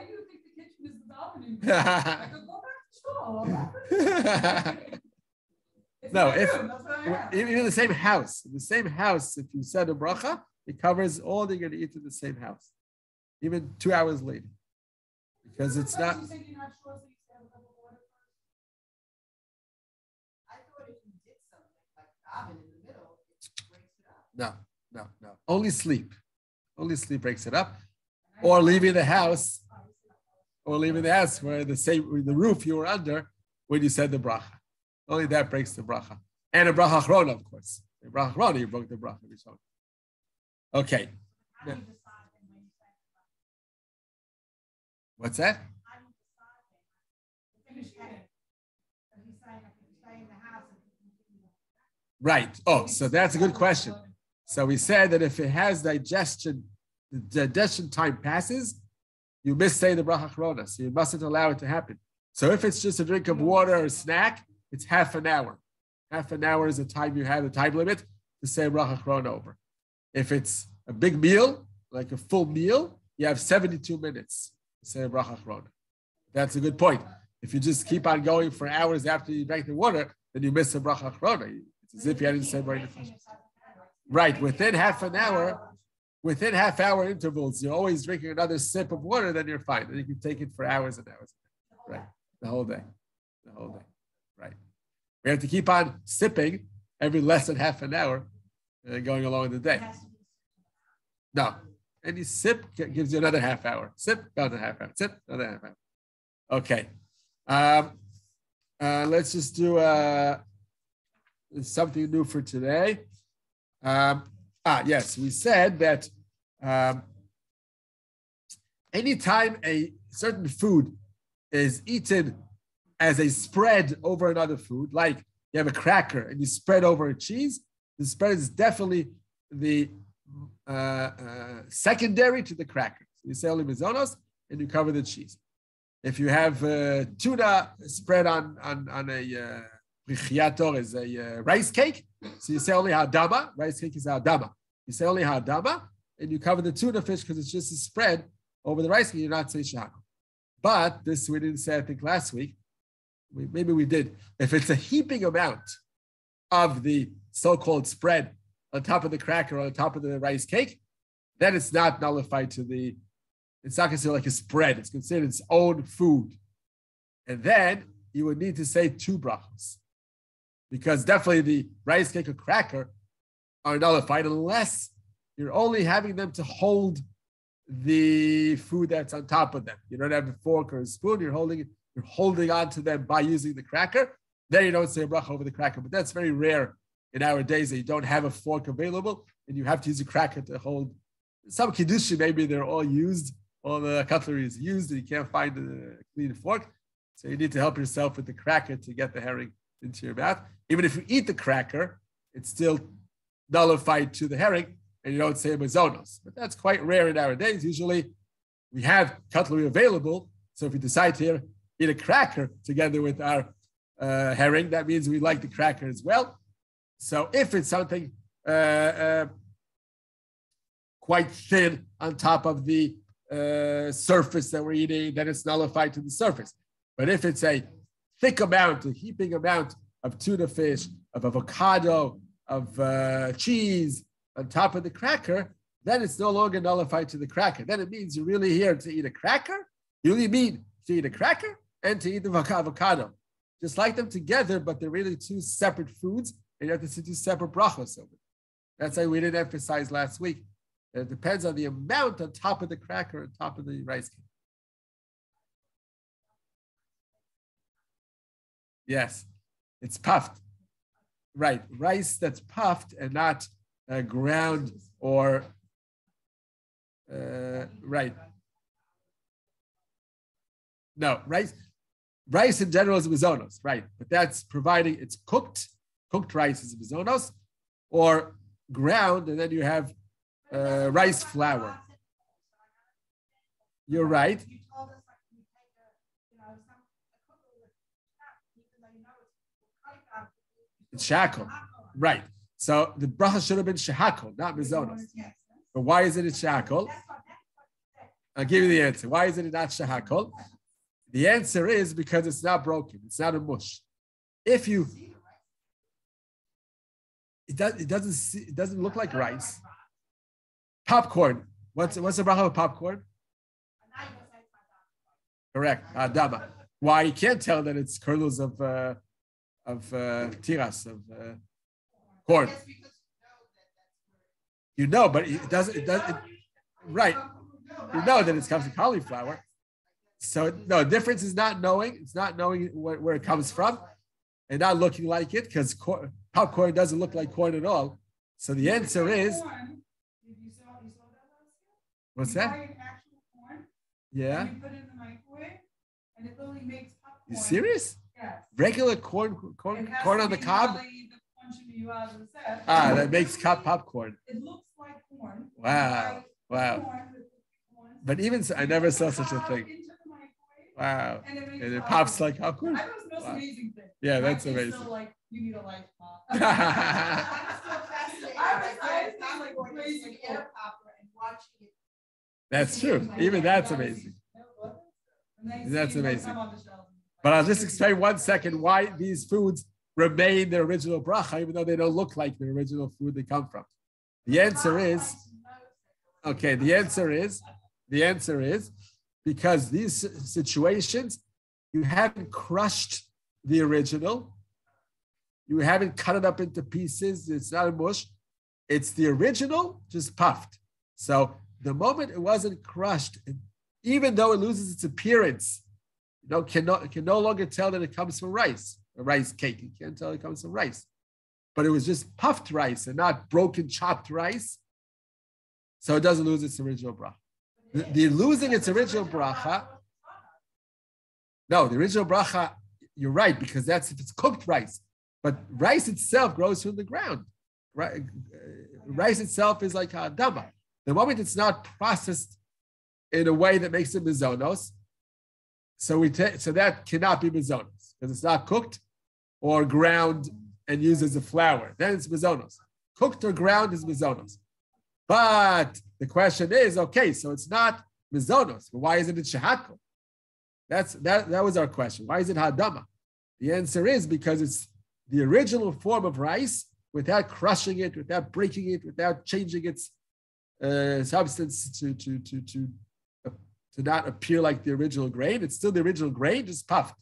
do you think the kitchen is the dominant? I could go back to school. No, even in the same house, if you said a bracha, it covers all that you're going to eat in the same house, even 2 hours later, because it's not. No. Only sleep breaks it up, or leaving the house, where the roof you were under when you said the bracha. Only that breaks the bracha. And a bracha achrona, of course. A bracha achrona, you broke the bracha. Okay. What's that? Right. Oh, so that's a good question. So we said that if it has digestion, the digestion time passes, you miss saying the bracha achrona, so you mustn't allow it to happen. So if it's just a drink of water or a snack, it's half an hour. Half an hour is the time you have, the time limit to say bracha achrona over. If it's a big meal, like a full meal, you have 72 minutes to say bracha achrona. That's a good point. If you just keep on going for hours after you drank the water, then you miss the bracha achrona. It's as if you hadn't said right. Right, within half hour intervals, you're always drinking another sip of water, then you're fine. Then you can take it for hours and hours. Right, the whole day. Right. We have to keep on sipping every less than half an hour going along the day. No, any sip gives you another half hour. Sip, another half hour. Sip, another half hour. Okay. Let's just do something new for today. Yes, we said that anytime a certain food is eaten as a spread over another food, like you have a cracker and you spread over a cheese, the spread is definitely the secondary to the cracker. So you say only mizonos and you cover the cheese. If you have tuna spread on a Richiator is a rice cake. So you say only ha'adama. Rice cake is ha'adama. You say only ha'adama, and you cover the tuna fish because it's just a spread over the rice cake. You're not saying shahako. But this we didn't say, I think, last week. Maybe we did. If it's a heaping amount of the so-called spread on top of the cracker or on top of the rice cake, then it's not nullified to the, it's not considered like a spread. It's considered its own food. And then you would need to say 2 brachos. Because definitely the rice cake or cracker are nullified unless you're only having them to hold the food that's on top of them. You don't have a fork or a spoon. You're holding on to them by using the cracker. Then you don't say a bracha over the cracker. But that's very rare in our days that you don't have a fork available and you have to use a cracker to hold. Some kiddushim, maybe they're all used. All the cutlery is used and you can't find a clean fork. So you need to help yourself with the cracker to get the herring into your mouth. Even if you eat the cracker, it's still nullified to the herring, and you don't say mazonos. But that's quite rare in our days. Usually, we have cutlery available. So if we decide to eat a cracker together with our herring, that means we like the cracker as well. So if it's something quite thin on top of the surface that we're eating, then it's nullified to the surface. But if it's a thick amount, a heaping amount of tuna fish, of avocado, of cheese on top of the cracker, then it's no longer nullified to the cracker. Then it means you're really here to eat a cracker. You really mean to eat a cracker and to eat the avocado. Just like them together, but they're really 2 separate foods, and you have to see 2 separate brachos over it. That's why we didn't emphasize last week. It depends on the amount on top of the cracker, on top of the rice cake. Yes, it's puffed. Right, rice that's puffed and not ground or right. No, rice in general is mizonos, right? But that's providing it's cooked rice is mizonos, or ground, and then you have rice flour. You're right. It's shackle, right? So the bracha should have been shackle, not mizonos. But why isn't it shackle? I'll give you the answer. Why isn't it not shackle? The answer is because it's not broken. It's not a mush. If you, it doesn't look like rice. Popcorn. What's the bracha of popcorn? Correct. Adama. Why you can't tell that it's kernels of tiras of corn. You know, but it doesn't. Right. You know that it comes from cauliflower. So no, the difference is not knowing. It's not knowing where it comes from, and not looking like it, because popcorn doesn't look like corn at all. So the answer is. What's that? Yeah. You put it in the microwave, and it literally makes popcorn. You serious? Yes. Regular corn on the cob. That that makes popcorn. It looks like corn. Wow. But even so, I never saw such a thing. Wow. And it pops like popcorn? I thought it was the most amazing thing. Yeah, that's amazing. Still like, you need a life pop. I'm still fascinated. I was like crazy air popper and watching it. That's true. Even that's amazing. That's amazing. But I'll just explain 1 second why these foods remain their original bracha, even though they don't look like the original food they come from. The answer is, okay, the answer is because these situations, you haven't crushed the original, you haven't cut it up into pieces, it's not a mush, it's the original, just puffed. So the moment it wasn't crushed, even though it loses its appearance, can no longer tell that it comes from rice, a rice cake. You can't tell it comes from rice. But it was just puffed rice and not broken, chopped rice. So it doesn't lose its original bracha. The losing its original bracha, no, the original bracha, you're right, because that's if it's cooked rice. But rice itself grows from the ground. Rice itself is like a adama. The moment it's not processed in a way that makes it mizonos, so that cannot be mizonos because it's not cooked or ground and used as a flour. Then it's mizonos. Cooked or ground is mizonos. But the question is, okay, so it's not mizonos, but why isn't it shehakol? That was our question. Why is it hadama? The answer is because it's the original form of rice without crushing it, without breaking it, without changing its substance to not appear like the original grain. It's still the original grain, just puffed.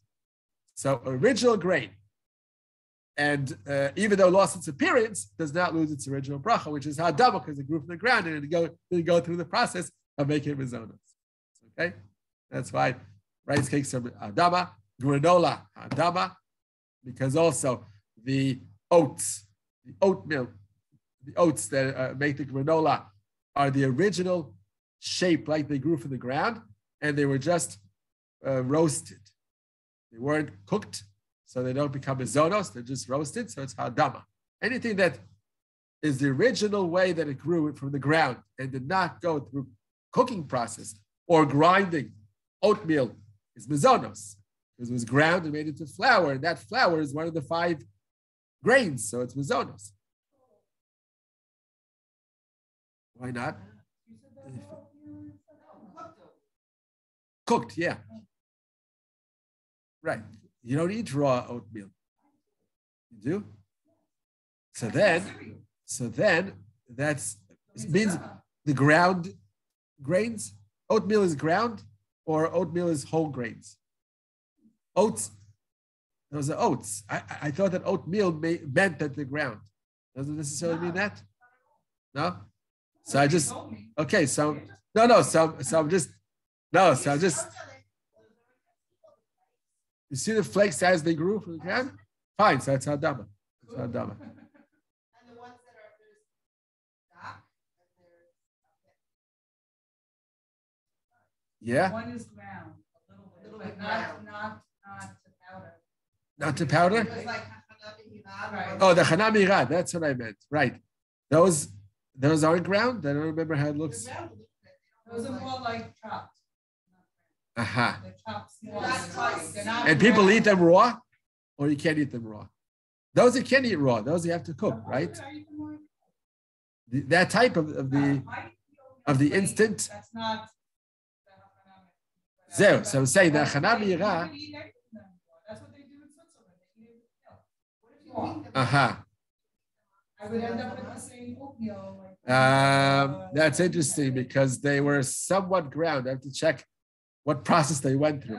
So original grain. And even though it lost its appearance, does not lose its original bracha, which is hadama, because it grew from the ground and it didn't go through the process of making it mizonos. Okay? That's why rice cakes are hadama, granola, hadama, because also the oats, the oatmeal, the oats that make the granola are the original shape, like they grew from the ground, and they were just roasted. They weren't cooked, so they don't become mizonos, they're just roasted, so it's hadama. Anything that is the original way that it grew from the ground and did not go through cooking process or grinding, oatmeal is mizonos. Because it was ground and made into flour, and that flour is one of the 5 grains, so it's mizonos. Why not? Cooked, yeah. Right. You don't eat raw oatmeal. You do? So then that's means the ground grains. Oatmeal is ground, or oatmeal is whole grains. Oats, those are oats. I thought that oatmeal meant that the ground. Doesn't necessarily mean that. No? So I just, okay, so, so I'm just, you see the flakes as they grew from the ground? Fine, so that's hadama. That's hadama. Yeah. One is ground, a little bit, not to powder. Not to powder? It was like Right. Oh, the Hanami Rad. That's what I meant. Right. Those aren't ground. I don't remember how it looks. Those are more like chopped. Aha. They're chopped small. They're not And people round. eat them raw, or you can't eat them raw. Those you can eat raw. Those you have to cook, right? That type of the instant. That's not. So I'm saying the Hanami Ra. That's what they do in Switzerland. They eat it with milk. Aha. I would end up with the same oatmeal. That's interesting because they were somewhat ground. I have to check what process they went through.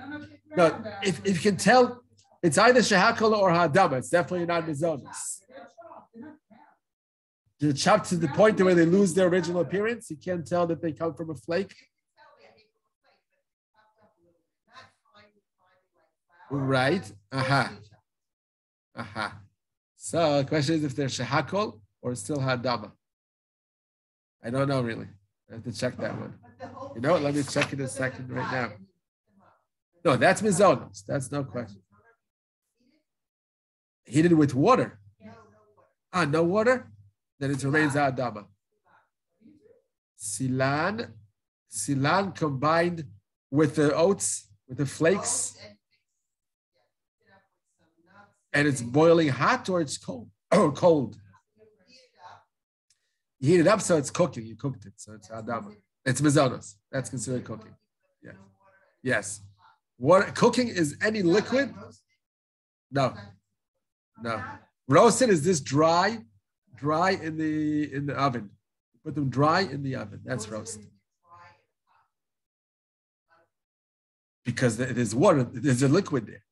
No, if you can tell, it's either shahakala or hadama. It's definitely not mizonos. They're chopped to the point where they lose their original appearance. You can't tell that they come from a flake. Right. Aha. Aha. So the question is if they're shahakol or still hadama. I don't know really. I have to check that one. You know what? Let me check it a second right now. No, that's mizonos. That's no question. Heated with water. Ah, no water? Then it remains hadama. Silan combined with the oats, with the flakes. And it's boiling hot or it's cold? Oh, cold. You heat it up so it's cooking. You cooked it, so it's hadama. It's mizonos. That's considered cooking. Yeah. Yes. Water cooking is any liquid? No. No. Roasted is this dry in the oven. Put them dry in the oven. That's roast. Because there's water. There's a liquid there.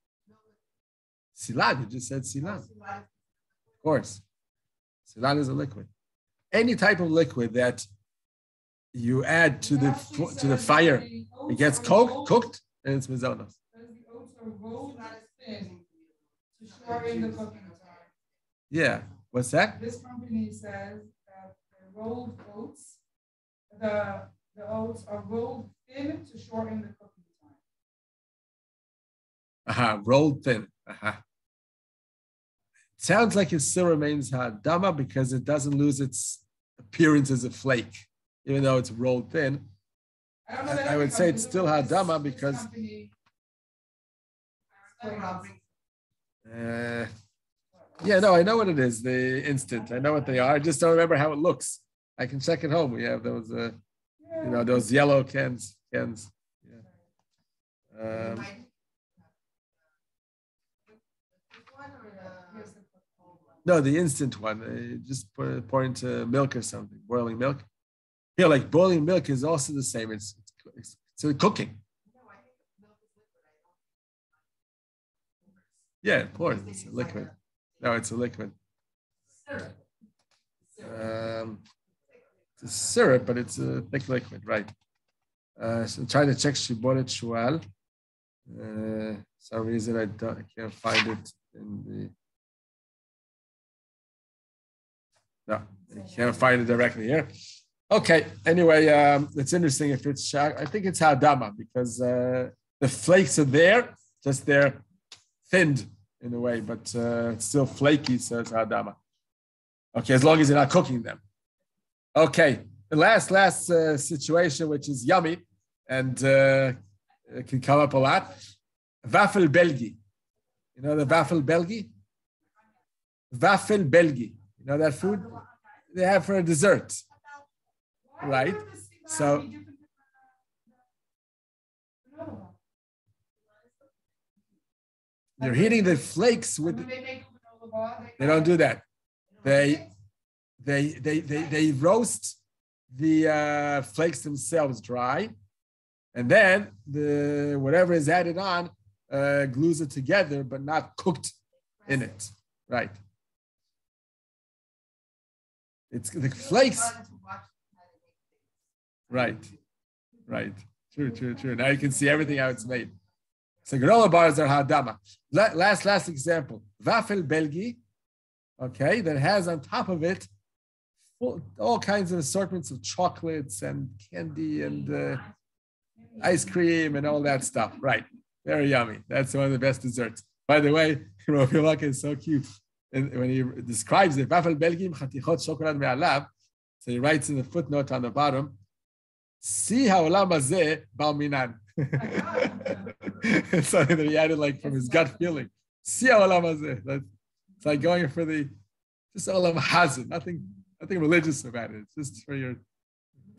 Silan, you just said silan. Of course. Silan is a liquid. Any type of liquid that you add to the fire, it gets cooked, and it's mizonos. The oats are rolled thin to shorten the cooking time. Yeah. What's that? This company says that the rolled oats, the oats are rolled thin to shorten the cooking time. Aha, rolled thin. Aha. Sounds like it still remains hadama because it doesn't lose its appearance as a flake, even though it's rolled thin. I would say it's still hadama because yeah, no, I know what it is, the instant. I know what they are. I just don't remember how it looks. I can check at home. We have those those yellow cans. Yeah. No, the instant one. Just pour into milk or something, boiling milk. Yeah, like boiling milk is also the same. It's cooking. Yeah, of course, it's a liquid. No, it's a liquid. It's a syrup, but it's a thick liquid, right? So I'm trying to check Shiboret Shual. Some reason I can't find it in the. No, I can't find it directly here. Okay. Anyway, it's interesting if it's. I think it's hadama because the flakes are there, just they're thinned in a way, but it's still flaky, so it's hadama. Okay, as long as you're not cooking them. Okay, the last situation, which is yummy, and it can come up a lot. Wafel Belgi. You know the Wafel Belgi? Wafel Belgi. You know that food? They have for a dessert. Right? So you're heating the flakes with. They don't do that. They roast the flakes themselves dry, and then the whatever is added on glues it together, but not cooked in it. Right. It's the flakes. Right. True. Now you can see everything how it's made. So granola bars are hadama. Last example. Wafel Belgi, okay, that has on top of it all kinds of assortments of chocolates and candy and ice cream and all that stuff. Right. Very yummy. That's one of the best desserts. By the way, Rav Yulaka is so cute. And when he describes it, so he writes in the footnote on the bottom, Si ha'olam hazeh bal minan. It's something that he added like from his gut feeling. Si ha'olam hazeh. It's like going for just olam hazeh. Nothing religious about it. It's just for your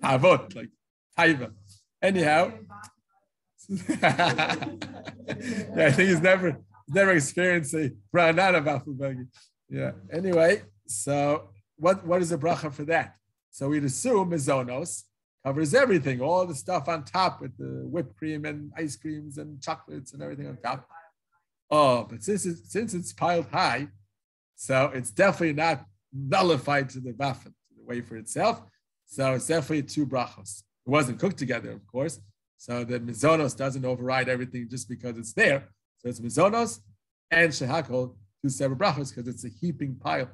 avot, like taiva. Anyhow. Yeah, I think he's never experienced a Ra'anana Bafel. Yeah. Anyway, so what is the bracha for that? So we'd assume mizonos covers everything, all the stuff on top with the whipped cream and ice creams and chocolates and everything on top. Oh, but since it's piled high, so it's definitely not nullified to the bafel, to the wafer itself. So it's definitely two brachos. It wasn't cooked together, of course. So the mizonos doesn't override everything just because it's there. So it's mizonos and shehakol, two separate brachos, because it's a heaping pile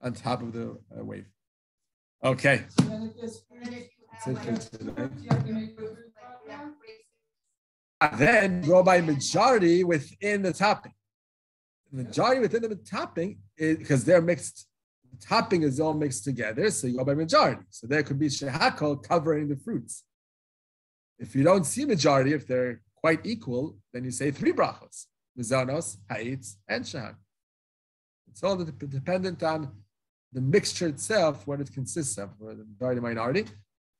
on top of the wafer. Okay. Then go by majority within the topping. The majority within the topping, because they're mixed, the topping is all mixed together, so you go by majority. So there could be shehakol covering the fruits. If you don't see majority, if they're quite equal, then you say three brachos: mizonos, ha'itz, and shehakol. It's all dependent on the mixture itself, what it consists of, for the majority minority.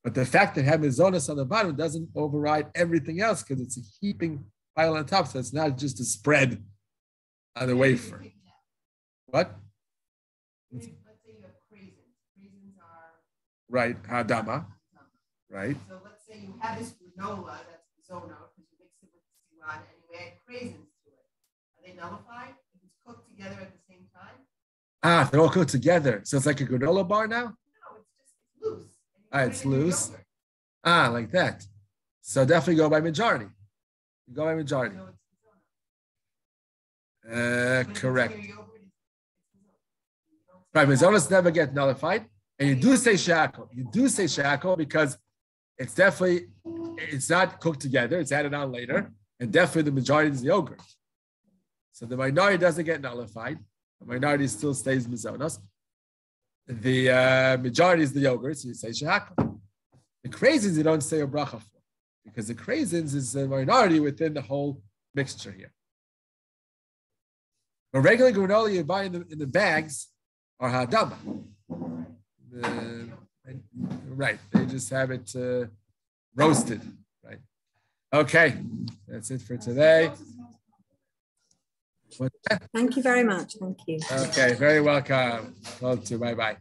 But the fact that it has mizonos on the bottom doesn't override everything else because it's a heaping pile on top, so it's not just a spread on the wafer. What? Let's say you have craisins. Craisins are right, hadama. Right. So let's say you have this granola that's mizono because you mix it with the siwan and you add craisins to it. Are they nullified if it's cooked together at the same time? Ah, they're all cooked together. So it's like a granola bar now? No, it's loose. It's loose. Like that. So definitely go by majority. You go by majority. Correct. Right, mizonos never get nullified. And you do say shehakol. You do say shehakol because it's not cooked together. It's added on later. And definitely the majority is the yogurt. So the minority doesn't get nullified. The minority still stays mizonos. The majority is the yogurt, so you say shehakol. The craisins you don't say a bracha for, because the craisins is a minority within the whole mixture here. But regular granola you buy in the bags are hadama. Right, they just have it roasted. Right. Okay, that's it for today. Thank you very much. Thank you. Okay, very welcome. Bye bye.